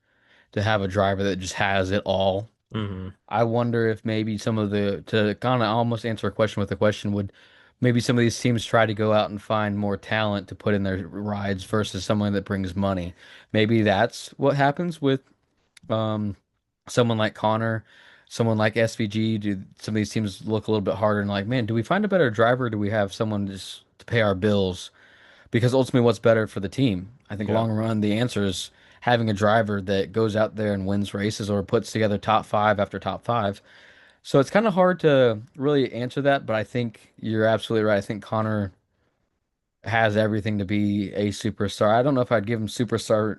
to have a driver that just has it all. Hmm. I wonder if maybe some of the, to kind of almost answer a question with a question, would maybe some of these teams try to go out and find more talent to put in their rides versus someone that brings money. Maybe that's what happens with um someone like Connor, someone like SVG. Do some of these teams look a little bit harder and like, man, do we find a better driver? Or do we have someone just to pay our bills? Because ultimately, what's better for the team? I think Yeah. long run, the answer is having a driver that goes out there and wins races or puts together top five after top five. So it's kind of hard to really answer that, but I think you're absolutely right. I think Connor has everything to be a superstar. I don't know if I'd give him superstar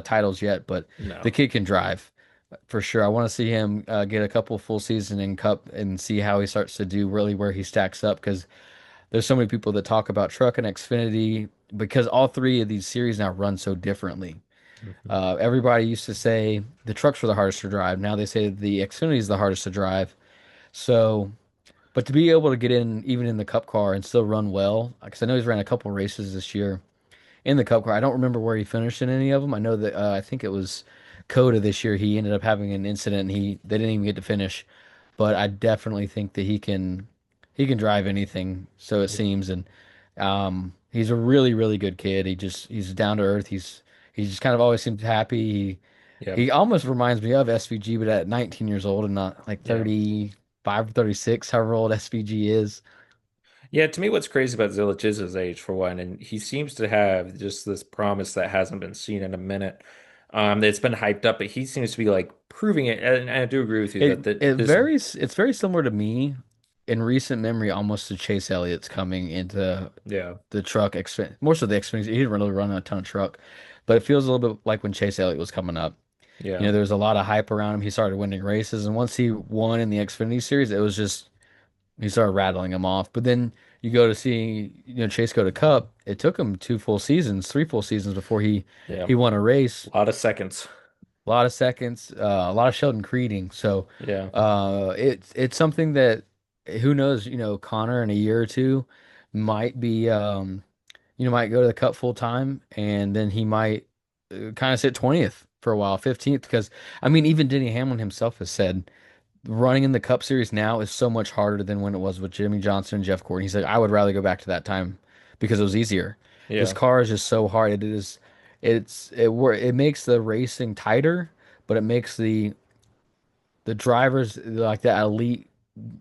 titles yet, but the No. kid can drive for sure. I want to see him get a couple full season in Cup and see how he starts to do really where he stacks up because there's so many people that talk about Truck and Xfinity because all three of these series now run so differently. Mhm. Everybody used to say the trucks were the hardest to drive. Now they say the Xfinity is the hardest to drive. So, but to be able to get in even in the Cup car and still run well, because I know he's ran a couple races this year in the Cup car. I don't remember where he finished in any of them. I know that I think it was Coda this year. He ended up having an incident and they didn't even get to finish. But I definitely think that he can drive anything, so it Yeah. seems. And he's a really, really good kid. He's down to earth. He just kind of always seems happy. Yeah. He almost reminds me of SVG, but at 19 years old and not like Yeah. 35 or 36, however old SVG is. Yeah, to me, what's crazy about Zilic is his age, for one, and he seems to have just this promise that hasn't been seen in a minute. That's been hyped up, but he seems to be like proving it. And I do agree with you that this, It's very similar to me in recent memory, almost to Chase Elliott's coming into yeah, the truck Xfinity, more so the Xfinity. He didn't really run a ton of truck, but it feels a little bit like when Chase Elliott was coming up. You yeah, know, there was a lot of hype around him. He started winning races, and once he won in the Xfinity series, it was just he started rattling them off. But then you go to see, Chase go to Cup. It took him two full seasons, three full seasons before yeah, he won a race. a lot of seconds. A lot of seconds, a lot of Sheldon Creeding. So Yeah, it's something that who knows, Connor in a year or two might be might go to the Cup full time and then he might kind of sit 20th for a while, 15th because I mean even Denny Hamlin himself has said running in the Cup Series now is so much harder than when it was with Jimmy Johnson and Jeff Gordon. He said, I would rather go back to that time because it was easier. This yeah, car is just so hard. It makes the racing tighter, but it makes the drivers like that elite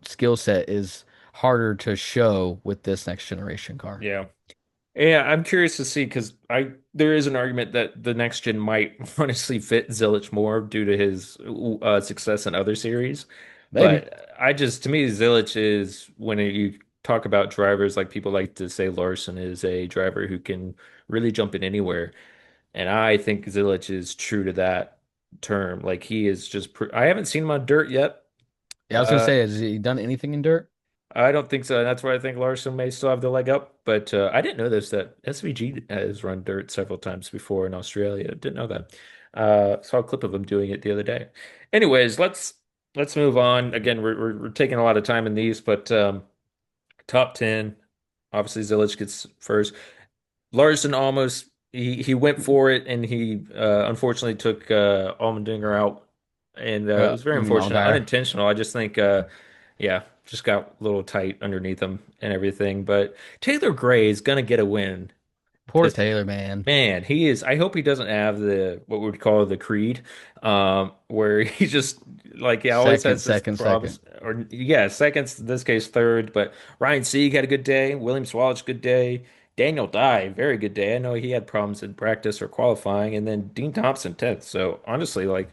skill set is harder to show with this next generation car. yeah. Yeah, I'm curious to see because I there is an argument that the next gen might honestly fit Zilic more due to his success in other series. Maybe. But I just to me Zilic is when you talk about drivers like people like to say Larson is a driver who can really jump in anywhere, and I think Zilic is true to that term. Like he is just I haven't seen him on dirt yet. Yeah, I was gonna Uh, say, has he done anything in dirt? I don't think so. That's why I think Larson may still have the leg up. But I didn't know this that SVG has run dirt several times before in Australia. Didn't know that. Saw a clip of him doing it the other day. Anyways, let's move on. Again, we're taking a lot of time in these, but top 10. Obviously, Zilic gets first. Larson almost he went for it and he unfortunately took Allmendinger out and it was very You mean unfortunate, Allgaier? unintentional. I just think yeah, just got a little tight underneath him and everything. But Taylor Gray is gonna get a win. Poor This Taylor, man. man, he is. I hope he doesn't have the what we would call the creed, where he just like he always Second, has this second, second. promise, or yeah, seconds in this case third. But Ryan Sieg had a good day. William Swalach good day. Daniel Dye, very good day. I know he had problems in practice or qualifying, and then Dean Thompson 10th. So honestly, like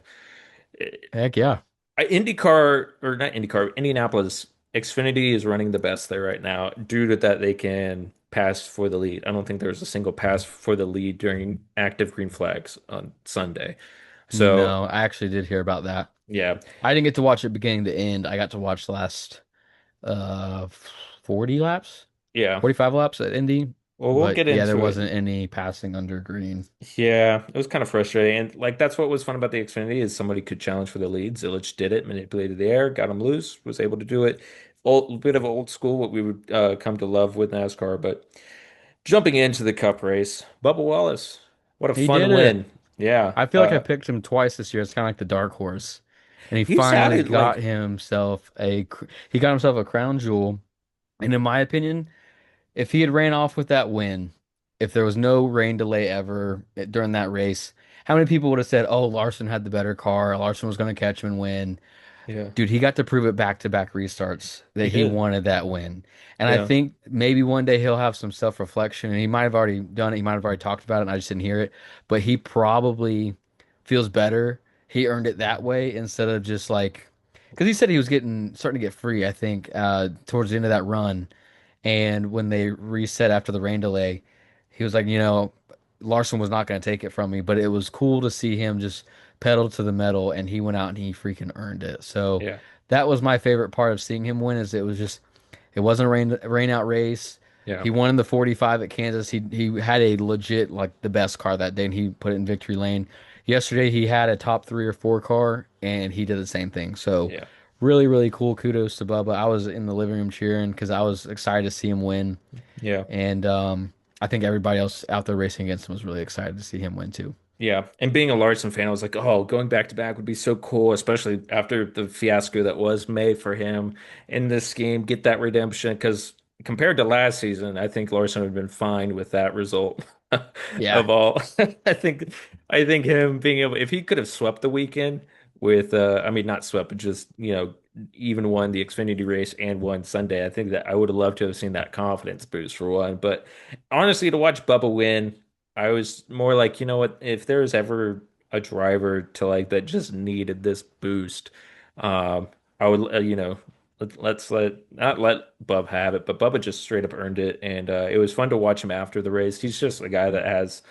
Heck yeah. IndyCar or not IndyCar, Indianapolis Xfinity is running the best there right now due to that they can pass for the lead. I don't think there's a single pass for the lead during active green flags on Sunday. So No, I actually did hear about that. yeah, I didn't get to watch it beginning to end. I got to watch the last uh 40 laps, yeah. 45 laps at Indy. Well, we'll But get yeah, there into it. wasn't any passing under green. Yeah, it was kind of frustrating. And like that's what was fun about the Xfinity is somebody could challenge for the lead. Zilich did it, manipulated the air, got him loose, was able to do it. Old bit of old school, what we would come to love with NASCAR. But jumping into the Cup race, Bubba Wallace, what a He fun did it. win! Yeah, I feel like I picked him twice this year. It's kind of like the dark horse. And he he finally sounded got like himself he got himself a crown jewel. And in my opinion, if he had ran off with that win, if there was no rain delay ever during that race, how many people would have said, "Oh, Larson had the better car. Larson was going to catch him and win." yeah, Dude, he got to prove it back to back restarts that he he did. wanted that win. And I Yeah, think maybe one day he'll have some self-reflection and he might have already done it. He might have already talked about it and I just didn't hear it. But he probably feels better. He earned it that way instead of just like, because he said he was starting to get free, I think, towards the end of that run. And when they reset after the rain delay, he was like, Larson was not going to take it from me, but it was cool to see him just pedal to the metal and he went out and he freaking earned it. So yeah, that was my favorite part of seeing him win is it wasn't a rain out race. yeah, He won in the 45 at Kansas. He had a legit like the best car that day and he put it in victory lane. Yesterday he had a top 3 or 4 car and he did the same thing. So yeah, really, really cool. Kudos to Bubba. I was in the living room cheering because I was excited to see him win. yeah. And I think everybody else out there racing against him was really excited to see him win too. Yeah, and being a Larson fan, I was like, oh, going back to back would be so cool, especially after the fiasco that was made for him in this game. Get that redemption because compared to last season, I think Larson would have been fine with that result Yeah. of all. I think I think him being able if he could have swept the weekend with I mean not swept, but just even won the Xfinity race and won Sunday. I think that I would have loved to have seen that confidence boost for one. But honestly, to watch Bubba win. I was more like, you know what, if there was ever a driver to like that just needed this boost, um, I would, let's not let Bub have it, but Bubba just straight up earned it, and it was fun to watch him after the race. He's just a guy that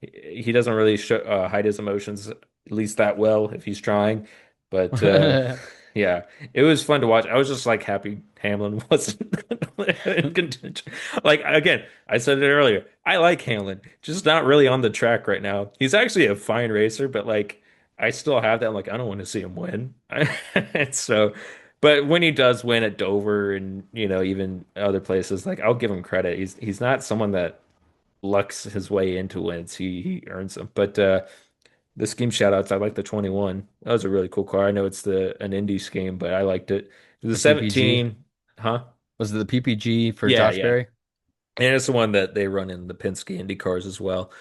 he doesn't really hide his emotions at least that well if he's trying, but yeah, it was fun to watch. I was just like happy Hamlin wasn't in contention. Like again, I said it earlier. I like Hamlin, just not really on the track right now. He's actually a fine racer, but like I still have that. I'm like, I don't want to see him win. And so, but when he does win at Dover and even other places, like I'll give him credit. He's not someone that lucks his way into wins. He earns them. But the scheme shout outs, I like the 21. That was a really cool car. I know it's the an indie scheme, but I liked it. The The PPG. 17, huh? Was it the PPG for Yeah, Josh yeah. Berry? And it's the one that they run in the Penske Indy cars as well.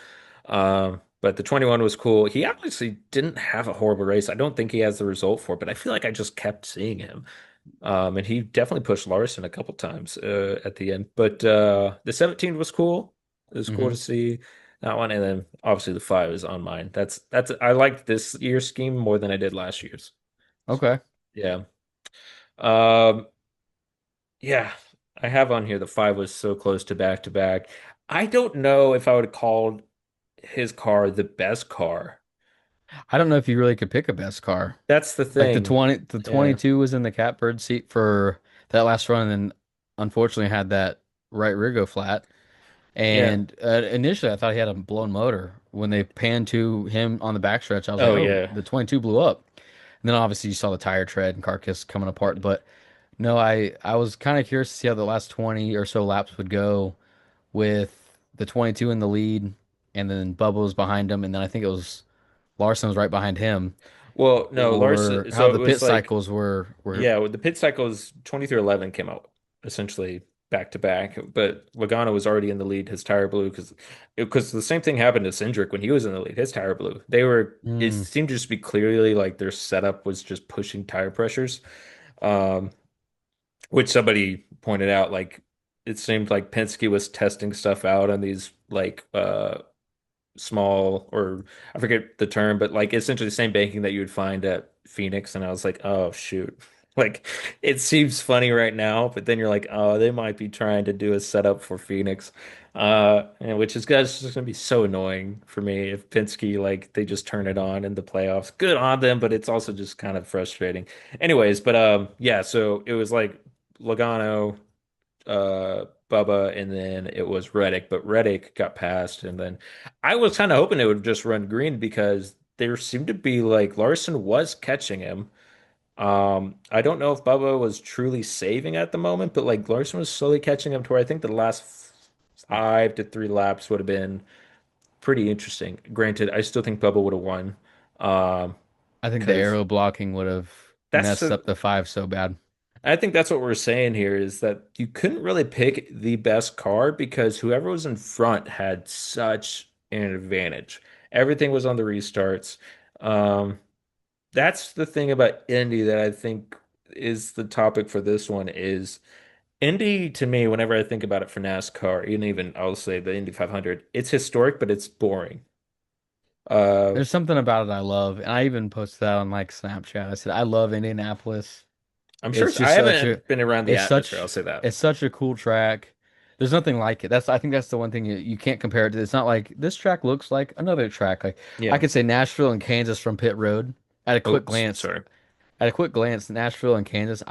But the 21 was cool. He obviously didn't have a horrible race. I don't think he has the result for it, but I feel like I just kept seeing him. And he definitely pushed Larson a couple times at the end. But the 17 was cool. It was cool to Hmm. see that one. And then obviously the 5 is on mine. That's I liked this year's scheme more than I did last year's. Okay. Yeah. Um, yeah, I have on here the 5 was so close to back to back. I don't know if I would have called his car the best car. I don't know if you really could pick a best car. That's the Like thing. the Yeah. 22 was in the catbird seat for that last run, and then unfortunately had that right rear go flat. Yeah. And initially, I thought he had a blown motor. When they panned to him on the backstretch, I was like, Oh "Oh, yeah. the 22 blew up." And then obviously you saw the tire tread and carcass coming apart. But no, I was kind of curious to see how the last 20 or so laps would go with the 22 in the lead, and then Bubba was behind him, and then I think it was Larson was right behind him, Well, no, or Larson. how So it the pit was like, cycles were. yeah, with the pit cycles 20 through 11 came out essentially back to back, but Logano was already in the lead. His tire blew because the same thing happened to Cindric when he was in the lead. His tire blew. It Mm, seemed to just be clearly like their setup was just pushing tire pressures. Um, which somebody pointed out, like. it seemed like Penske was testing stuff out on these like small, or I forget the term, but like essentially the same banking that you would find at Phoenix. And I was like, oh shoot. Like it seems funny right now, but then you're like, oh, they might be trying to do a setup for Phoenix. And which is guys just gonna be so annoying for me if Penske like they just turn it on in the playoffs. Good on them, but it's also just kind of frustrating. Anyways, but yeah, so it was like Logano, Bubba, and then it was Reddick, but Reddick got passed, and then I was kind of hoping it would just run green because there seemed to be like Larson was catching him. I don't know if Bubba was truly saving at the moment, but like Larson was slowly catching him to where I think the last 5 to 3 laps would have been pretty interesting. Granted, I still think Bubba would have won. Um, I think the because arrow blocking would have that's messed the up the five so bad. I think that's what we're saying here is that you couldn't really pick the best car because whoever was in front had such an advantage. Everything was on the restarts. Um, that's the thing about Indy that I think is the topic for this one is Indy to me, whenever I think about it for NASCAR, and even I'll say the Indy 500, it's historic, but it's boring. Uh, There's something about it I love, and I even posted that on like Snapchat. I said I love Indianapolis. I'm sure It's I just such a, haven't been around the it's atmosphere, I'll such, say that. it's such a cool track. There's nothing like it. I think that's the one thing you can't compare it to. It's not like this track looks like another track. Like I Yeah. could say Nashville and Kansas from pit road at a quick Oops, glance. sorry. At a quick glance, Nashville and Kansas,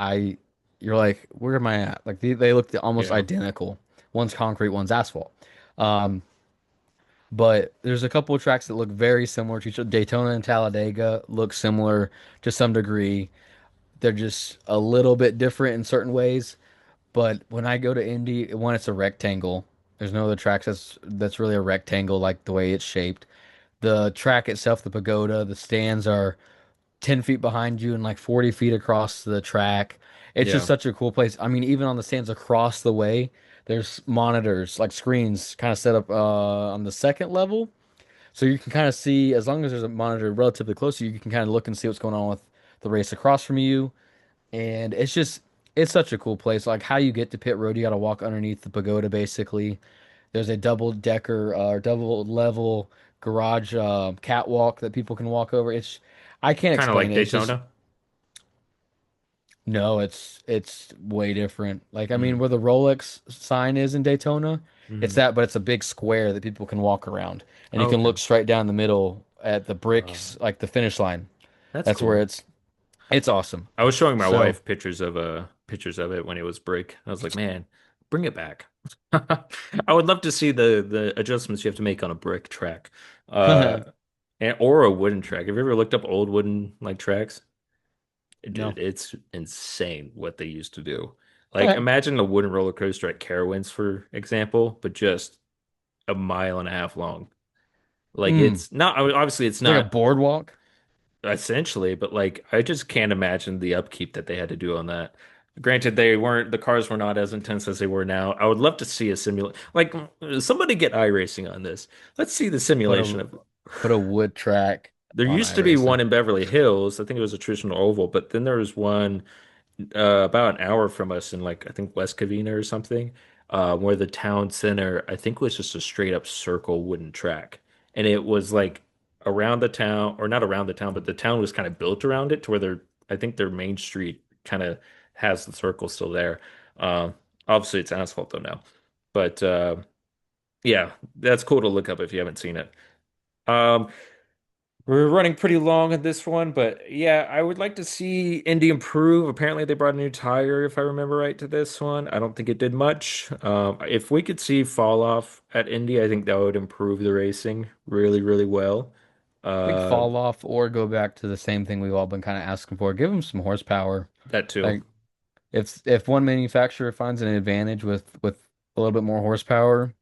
you're like, where am I at? Like they look almost Yeah. identical. One's concrete, one's asphalt. Um, but there's a couple of tracks that look very similar to each other. Daytona and Talladega look similar to some degree. They're just a little bit different in certain ways. But when I go to Indy, one, it's a rectangle. There's no other tracks that's really a rectangle like the way it's shaped. The track itself, the pagoda, the stands are 10 feet behind you and like 40 feet across the track. It's just Yeah. such a cool place. I mean, even on the stands across the way, there's monitors, like screens kind of set up on the second level. So you can kind of see, as long as there's a monitor relatively close to you, you can kind of look and see what's going on with the race across from you. And it's such a cool place. Like how you get to pit road, you got to walk underneath the pagoda basically. There's a double decker or double level garage catwalk that people can walk over. I can't Kind of explain like it. It's just Daytona. no, it's way different. Like I mean, Mm. where the Rolex sign is in Daytona, it's Hmm. that, but it's a big square that people can walk around, and you Oh, can okay. look straight down the middle at the Uh, bricks, like the finish line. that's That's where cool. it's awesome. I was showing my So, wife pictures of it when it was break. I was like, man, bring it back. I would love to see the adjustments you have to make on a brick track. Uh or a wooden track. Have you ever looked up old wooden like tracks? no. Dude, it's insane what they used to do. Like Okay. imagine a wooden roller coaster at Carowinds, for example, but just a mile and a half long. Like Mm. it's not, I mean, obviously it's It's like a not boardwalk. essentially, but like I just can't imagine the upkeep that they had to do on that. Granted, the cars were not as intense as they were now. I would love to see a simulate, like somebody get iRacing on this. Let's see the Put simulation a of it. put a wood track There on used to be one iRacing. in Beverly Hills. I think it was a traditional oval, but then there was one about an hour from us in like I think West Covina or something, where the town center I think was just a straight up circle wooden track, and it was like around the town or not around the town, but the town was kind of built around it to where I think their main street kind of has the circle still there. Obviously it's asphalt though now, but yeah, that's cool to look up if you haven't seen it. Um, we're running pretty long on this one, but yeah, I would like to see Indy improve. Apparently, they brought a new tire, if I remember right, to this one. I don't think it did much. If we could see fall off at Indy, I think that would improve the racing really, really well. Like Uh, fall off or go back to the same thing we've all been kind of asking for. Give them some horsepower. that too. Like if one manufacturer finds an advantage with a little bit more horsepower,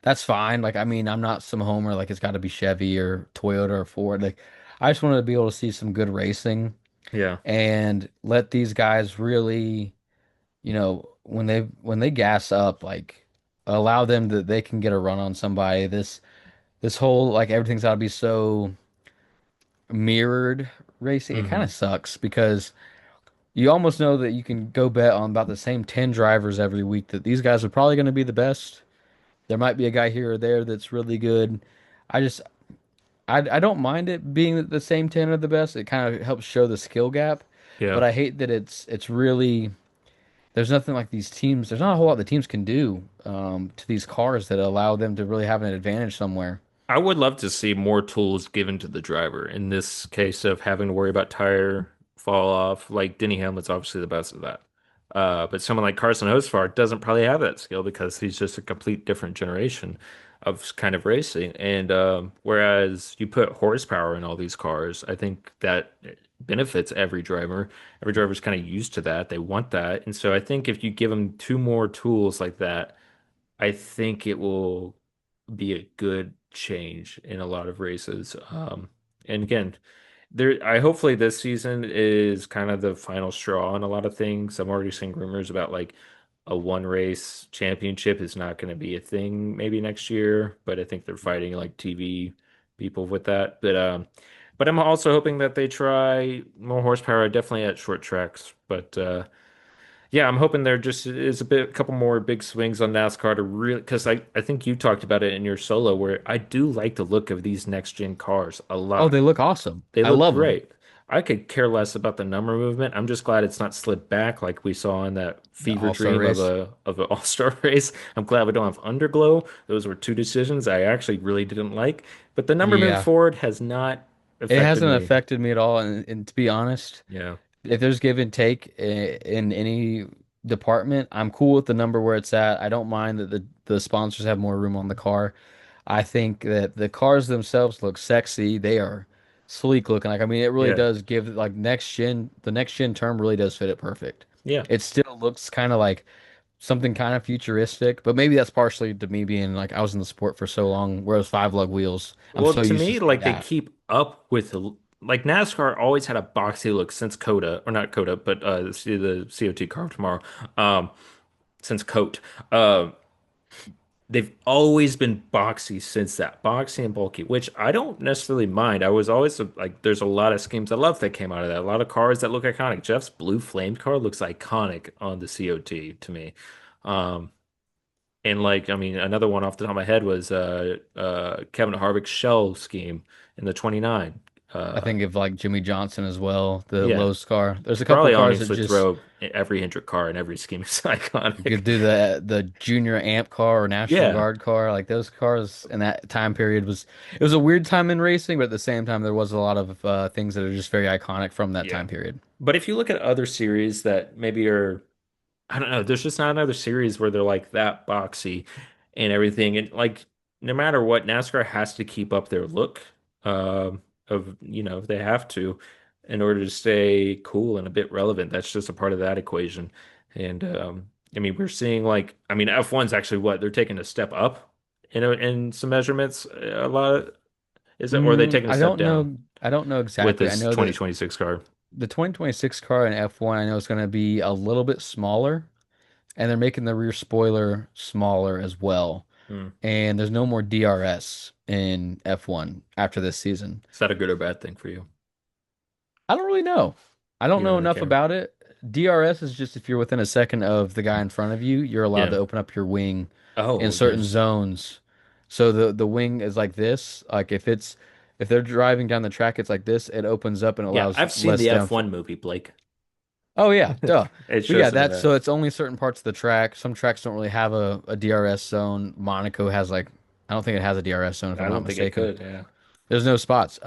that's fine. Like I mean, I'm not some homer like it's got to be Chevy or Toyota or Ford. Like I just wanted to be able to see some good racing Yeah. and let these guys really, when they gas up, like allow them that they can get a run on somebody. This whole like everything's got to be so mirrored racing. It kind Hmm. of sucks because You almost know that you can go bet on about the same 10 drivers every week that these guys are probably going to be the best. There might be a guy here or there that's really good. I just I don't mind it being that the same 10 are the best. It kind of helps show the skill gap, Yeah. but I hate that it's really there's nothing like these teams. There's not a whole lot the teams can do to these cars that allow them to really have an advantage somewhere. I would love to see more tools given to the driver in this case of having to worry about tire fall off. Like Denny Hamlin's obviously the best of that. But someone like Carson Hocevar doesn't probably have that skill because he's just a complete different generation of kind of racing. And whereas you put horsepower in all these cars, I think that benefits every driver. Every driver's kind of used to that. They want that. And so I think if you give them two more tools like that, I think it will be a good change in a lot of races. And again, I hopefully this season is kind of the final straw on a lot of things. I'm already seeing rumors about like a one race championship is not going to be a thing maybe next year, but I think they're fighting like TV people with that. But I'm also hoping that they try more horsepower, definitely at short tracks. But yeah, I'm hoping there just is a couple more big swings on NASCAR to really, because I think you talked about it in your solo where I do like the look of these next gen cars a Oh, they lot. look awesome. They I look love them. great. I could care less about the number movement. I'm just glad it's not slid back like we saw in that The fever All-Star dream of race. an all-star race. I'm glad we don't have underglow. Those were two decisions I actually really didn't like. But the number move Yeah. forward has not It affected hasn't me. affected me at all. And to be honest, Yeah. if there's give and take in any department, I'm cool with the number where it's at. I don't mind that the sponsors have more room on the car. I think that the cars themselves look sexy. They are sleek looking. Like, I mean, it really Yeah. does give like next gen, the next gen term really does fit it perfect. Yeah. It still looks kind of like something kind of futuristic, but maybe that's partially to me being like I was in the sport for so long, where it was five lug wheels. I'm Well, so to used to me, seeing like they that. keep up with like NASCAR always had a boxy look since Coda, or not Coda, but the COT car of tomorrow. Um, since Coat. They've always been boxy since that, boxy and bulky, which I don't necessarily mind. I was always like, there's a lot of schemes I love that came out of that. A lot of cars that look iconic. Jeff's blue flamed car looks iconic on the COT to me. Um, and like, I mean, another one off the top of my head was Kevin Harvick's shell scheme in the 29. I Uh, think of like Jimmy Johnson as well, the yeah, Lowe's car. There's you a couple probably cars that honestly just throw every Hendrick car in every scheme. It's you iconic. could do the junior amp car or National Yeah, Guard car. Like those cars in that time period was it was a weird time in racing, but at the same time there was a lot of things that are just very iconic from that yeah. time period. But if you look at other series that maybe are I don't know. There's just not another series where they're like that boxy and everything. And like, no matter what, NASCAR has to keep up their look they have to in order to stay cool and a bit relevant. That's just a part of that equation. And I mean, we're seeing like, I mean, F1's actually what they're taking a step up in some measurements. A lot is it, or are they taking a I step don't down know. I don't know with exactly. I this know that 2026 car? the 2026 car in F1, I know is going to be a little bit smaller, and they're making the rear spoiler smaller as well. Hmm. And there's no more DRS in F1 after this season. Is that a good or bad thing for you? I don't really know. I don't You don't know really enough care. about it. DRS is just if you're within a second of the guy in front of you, you're allowed Yeah. to open up your wing in Oh, certain there's zones. So the wing is like this. Like if they're driving down the track, it's like this. It opens up and Yeah, allows I've seen less the down. F1 movie, Blake. Oh yeah, duh. It But yeah, shows some of that's that. so it's only certain parts of the track. Some tracks don't really have a DRS zone. Monaco has like I don't think it has a DRS zone if I'm I not don't think it mistaken. could. Yeah. There's no spots.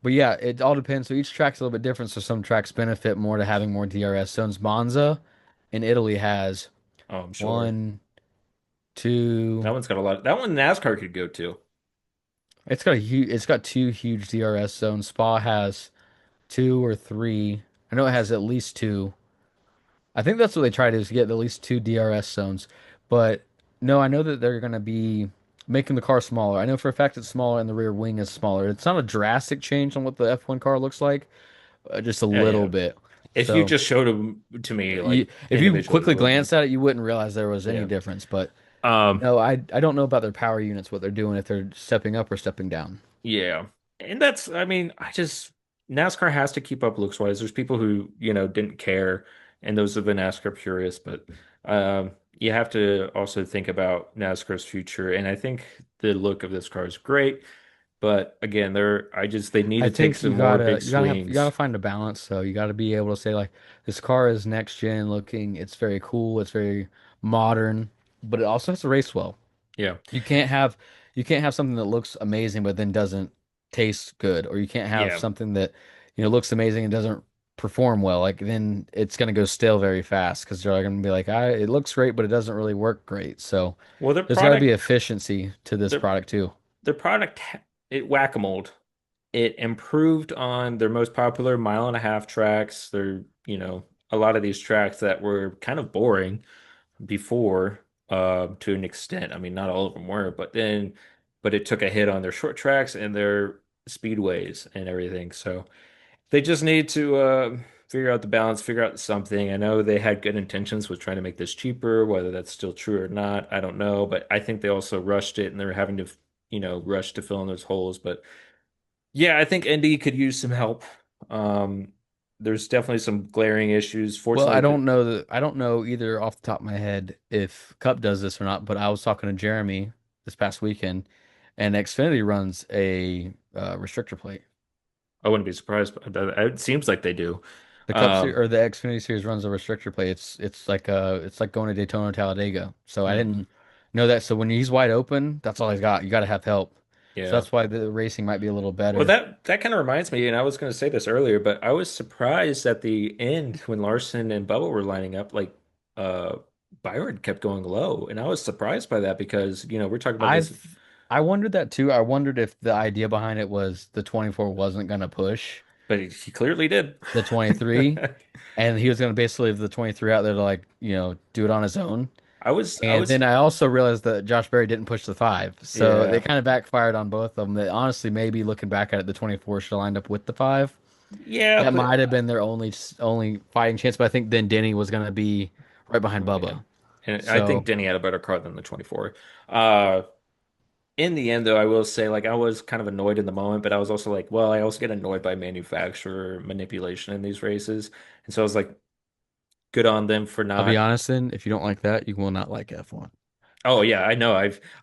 But yeah, it all depends. So each track's a little bit different. So some tracks benefit more to having more DRS zones. Monza in Italy has Oh, I'm sure. one, That two. one's got a lot. That one NASCAR could go to. It's got two huge DRS zones. Spa has two or three. I know it has at least two. I think that's what they try to do is get at least two DRS zones. But no, I know that they're gonna be making the car smaller. I know for a fact it's smaller and the rear wing is smaller. It's not a drastic change on what the F1 car looks like, just a Yeah, little yeah. bit. If you So just showed them to me like if you individually, it quickly wouldn't be. glance at it, you wouldn't realize there was any Yeah. difference. But Um, no, I don't know about their power units, what they're doing, if they're stepping up or stepping down. yeah. And that's, I mean, I just NASCAR has to keep up looks wise. There's people who, didn't care, and those have been NASCAR purists, but you have to also think about NASCAR's future. And I think the look of this car is great, but again, they need I to take think some more big you gotta swings. find a balance. So you gotta be able to say like this car is next gen looking. It's very cool. It's very modern, but it also has to race well. Yeah. You can't have you can't have something that looks amazing but then doesn't taste good, or you can't have Yeah. something that looks amazing and doesn't perform well. Like then it's gonna go stale very fast because they're gonna be like, it looks great, but it doesn't really work great. So Well, there's got to be efficiency to this their product too. their product, it whack-a-moled. It improved on their most popular mile and a half tracks. A lot of these tracks that were kind of boring before, to an extent. I mean, not all of them were, but it took a hit on their short tracks and their speedways and everything. So they just need to figure out the balance, figure out something. I know they had good intentions with trying to make this cheaper, whether that's still true or not, I don't know. But I think they also rushed it and they're having to, rush to fill in those holes. But yeah, I think Indy could use some help. Um, there's definitely some glaring issues. Well, Fortunately, I don't know either off the top of my head if Cup does this or not, but I was talking to Jeremy this past weekend, and Xfinity runs a restrictor plate. I wouldn't be surprised, but it seems like they do. The Cup Series Um, or the Xfinity Series runs a restrictor plate. It's like going to Daytona, Talladega. So I mm, didn't know that. So when he's wide open, that's all he's got. You got to have help. So yeah. that's why the racing might be a little Well, better. that kind of reminds me, and I was going to say this earlier, but I was surprised at the end when Larson and Bubba were lining up, like uh Byron kept going low, and I was surprised by that because, we're talking about this, I wondered that too. I wondered if the idea behind it was the 24 wasn't going to push but he clearly did. the 23, and he was going to basically leave the 23 out there to like, do it on his own. I And was then I also realized that Josh Berry didn't push the 5. So they Yeah. kind of backfired on both of them. That honestly, maybe looking back at it, the 24 should have lined up with the 5. Yeah, That but might have been their only fighting chance, but I think then Denny was going to be right behind yeah. Bubba. And I think So Denny had a better car than the 24. Uh in the end, though, I will say, like, I was kind of annoyed in the moment, but I was also like, well, I also get annoyed by manufacturer manipulation in these races. And so I was like, good on them for I'll be not. honest, then, if you don't like that, you will not like F1. Oh yeah, I know.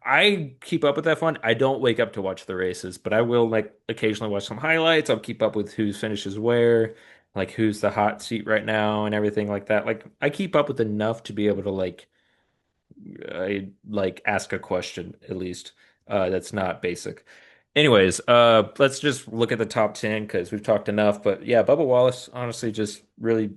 I keep up with F1. I don't wake up to watch the races, but I will like occasionally watch some highlights. I'll keep up with who finishes where, like who's the hot seat right now and everything like that. Like I keep up with enough to be able to I like ask a question at least that's not basic. Anyways, let's just look at the top 10 because we've talked enough. But yeah, Bubba Wallace, honestly, just really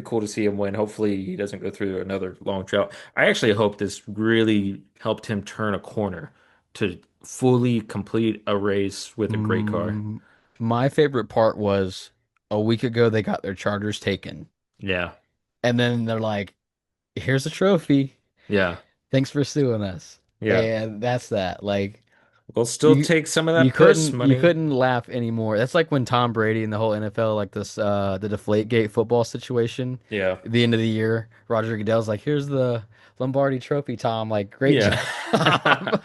cool to see him win. Hopefully, he doesn't go through another long drought. I actually hope this really helped him turn a corner to fully complete a race with a great car. Mm, my favorite part was a week ago they got their charters taken, Yeah, and then they're like, "Here's a trophy. yeah, Thanks for suing us." yeah. And that's that. Like We'll still you take some of that purse you money. couldn't laugh anymore. That's like when Tom Brady and the whole NFL, like this the Deflategate football situation, Yeah. at the end of the year, Roger Goodell's like, "Here's the Lombardi Trophy, Tom. Like, great Yeah. job."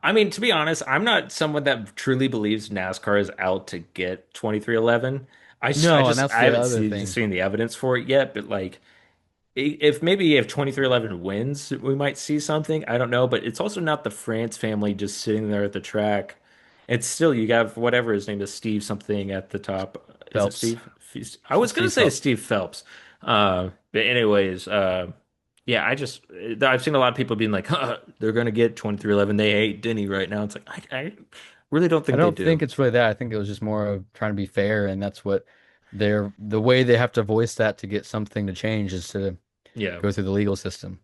I mean, to be honest, I'm not someone that truly believes NASCAR is out to get 2311. No, and that's I the haven't other thing. seen the evidence for it yet, but like if 2311 wins, we might see something. I don't know, but it's also not the France family just sitting there at the track. It's still you have whatever his name is, Steve something at the top. Is it Phelps. Steve? I was gonna Steve say Phelps. Steve Phelps. But anyways, yeah, I've seen a lot of people being like, they're gonna get 2311. They hate Denny right now. It's like I really don't I think they don't do. think it's really that. I think it was just more of trying to be fair, and that's what the way they have to voice that to get something to change is to Yeah. go through the legal system.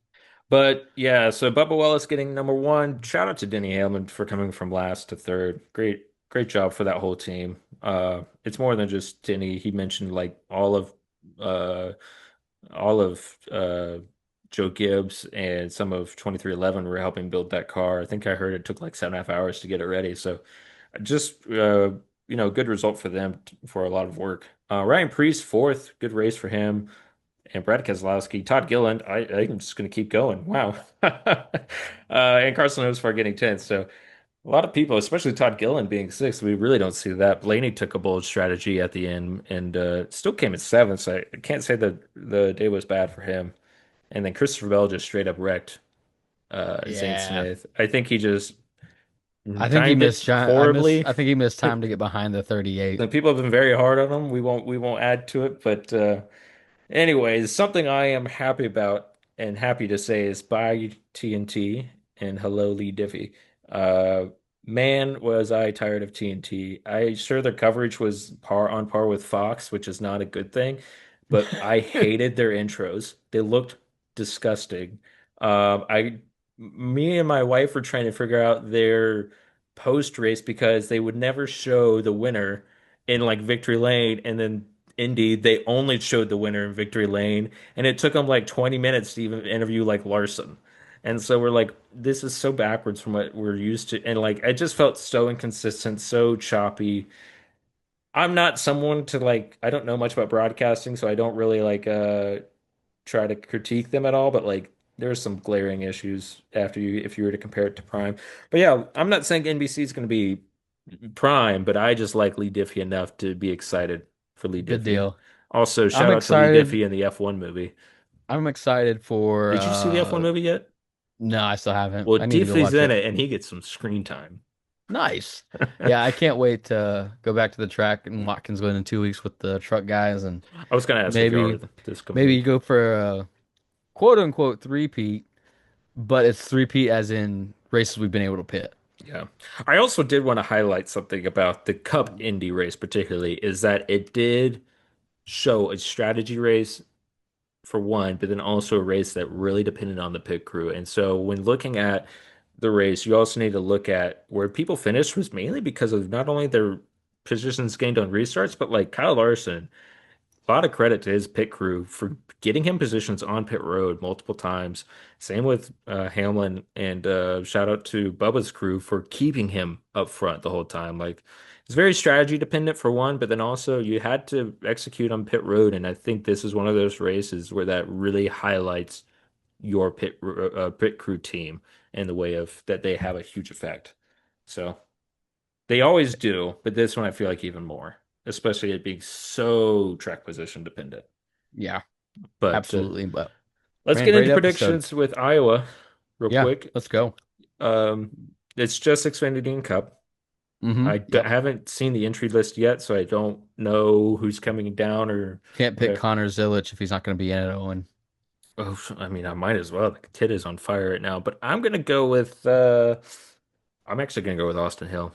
But yeah, so Bubba Wallace getting number one. Shout out to Denny Hamlin for coming from last to third. Great job for that whole team. It's more than just Denny. He mentioned like uh all of Joe Gibbs and some of 2311 were helping build that car. I think I heard it took like 7.5 hours to get it ready. So just good result for them for a lot of work. Ryan Preece fourth, good race for him. And Brad Keselowski, Todd Gilliland, I'm just going to keep going. Wow. And Carson Hocevar getting 10th. So A lot of people, especially Todd Gillen being sixth, we really don't see that. Blaney took a bold strategy at the end and still came in seventh, so I can't say that the day was bad for him. And then Christopher Bell just straight up wrecked Zane Yeah. Smith. I think he just I think he timed missed it John. horribly. I think he missed time to get behind the 38. The people have been very hard on him. We won't add to it, but anyways, something I am happy about and happy to say is bye TNT and hello Lee Diffie. Uh, man, was I tired of TNT. I sure their coverage was par with Fox, which is not a good thing, but I hated their intros. They looked disgusting. Me and my wife were trying to figure out their post race because they would never show the winner in like Victory Lane, and then Indeed, they only showed the winner in Victory Lane, and it took them like 20 minutes to even interview like Larson. And so we're like, this is so backwards from what we're used to. And like, I just felt so inconsistent, so choppy. I'm not someone to like, I don't know much about broadcasting, so I don't really like try to critique them at all, but like there's some glaring issues after you if you were to compare it to Prime. But yeah, I'm not saying NBC is going to be Prime, but I just like Lee Diffie enough to be excited for Lee Good Diffie. deal. Also, I'm shout out to Lee excited. Diffie in the F1 movie. I'm excited for Did you see the F1 movie yet? no, I still haven't. Well, I need to go Diffie's watch in it. it and he gets some screen time. Nice. Yeah, I can't wait to go back to the track in Watkins Glen in 2 weeks with the truck guys and I was going to ask if you are maybe this maybe coming. you go for a quote unquote three-peat, but it's three-peat as in races we've been able to pit. Yeah. I also did want to highlight something about the Cup Indy race, particularly, is that it did show a strategy race for one, but then also a race that really depended on the pit crew. And so when looking at the race, you also need to look at where people finished was mainly because of not only their positions gained on restarts, but like Kyle Larson. A lot of credit to his pit crew for getting him positions on pit road multiple times. Same with Hamlin, and shout out to Bubba's crew for keeping him up front the whole time. Like it's very strategy dependent for one, but then also you had to execute on pit road, and I think this is one of those races where that really highlights your pit crew team in the way of that they have a huge effect. So they always do, but this one I feel like even more, especially it being so track position dependent. Yeah, But absolutely. But let's man, get great into episode. predictions with Iowa real Yeah, quick. let's go. Um, it's just Xfinity and Cup. Yep. Haven't seen the entry list yet, so I don't know who's coming down or Can't pick whatever. Connor Zilic if he's not going to be in it, Owen. Oh, I mean, I might as well. The kid is on fire right now, but I'm gonna go with I'm actually gonna go with Austin Hill.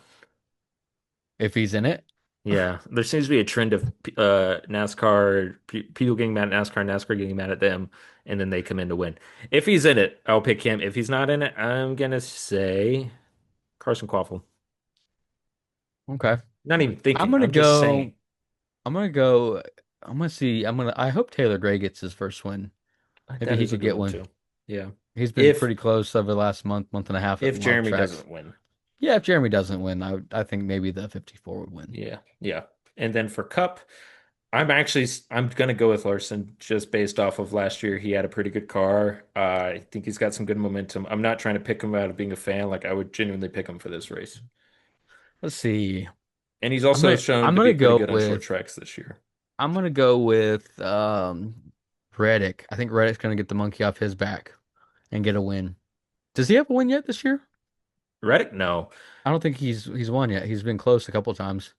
If he's in it, Yeah, there seems to be a trend of NASCAR people getting mad at NASCAR, NASCAR getting mad at them, and then they come in to win. If he's in it, I'll pick him. If he's not in it, I'm gonna say Carson Quaffle. okay. Not even I'm thinking. gonna I'm just go. saying. I'm gonna go. I'm gonna see. I hope Taylor Gray gets his first win. Maybe That he is a could good get one one. too. Yeah. He's been If pretty close over the last month, month and a half at a if lot of Jeremy tracks. doesn't win. Yeah, if Jeremy doesn't win, I think maybe the 54 would win. Yeah. Yeah. And then for Cup, I'm gonna go with Larson just based off of last year. He had a pretty good car. I think he's got some good momentum. I'm not trying to pick him out of being a fan. Like I would genuinely pick him for this race. Let's see. And he's also shown I'm to be gonna pretty go good on short with tracks this year. Reddick. I think Reddick's gonna get the monkey off his back and get a win. Does he have a win yet this year? Reddick, no. I don't think he's won yet. He's been close a couple times.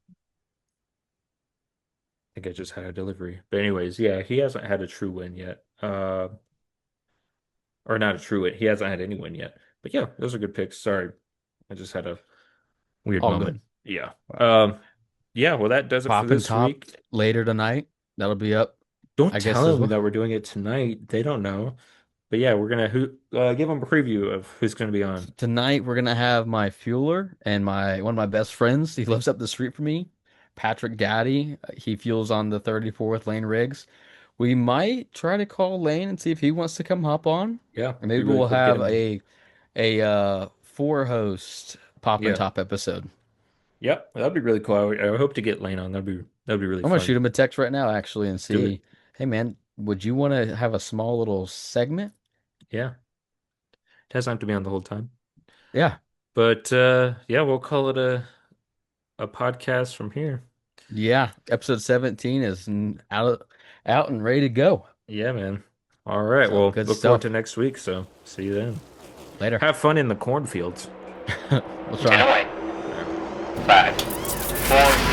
I think I just had a delivery. But anyways, yeah, he hasn't had a true win yet. Or not a true win. He hasn't had any win yet. But yeah, those are good picks. Sorry. I just had a weird All moment. good. Yeah. Yeah, well that does it for Popping this top week. later tonight. That'll be up, Don't I guess, tell as them well. that we're doing it tonight. They don't know. But yeah, we're gonna give them a preview of who's gonna be on. Tonight we're gonna have my fueler and my one of my best friends. He lives up the street from me, Patrick Gaddy. He fuels on the 34th Lane rigs. We might try to call Layne and see if he wants to come hop on. Yeah, And be maybe really we'll cool to get have him in. a four host pop and Yeah. top episode. Yep, that'd be really cool. I hope to get Layne on. That'd be really I'm gonna shoot fun. him a text right now actually and Do it. see, hey man, would you want to have a small little segment? Yeah. It doesn't have to be on the whole time. Yeah. But yeah, we'll call it a podcast from here. Yeah, episode 17 is out and ready to go. Yeah, man. All right. So Well, good look forward to stuff. next week. So see you then. Later. Have fun in the cornfields. We'll Get try. away. All right. 5, 4,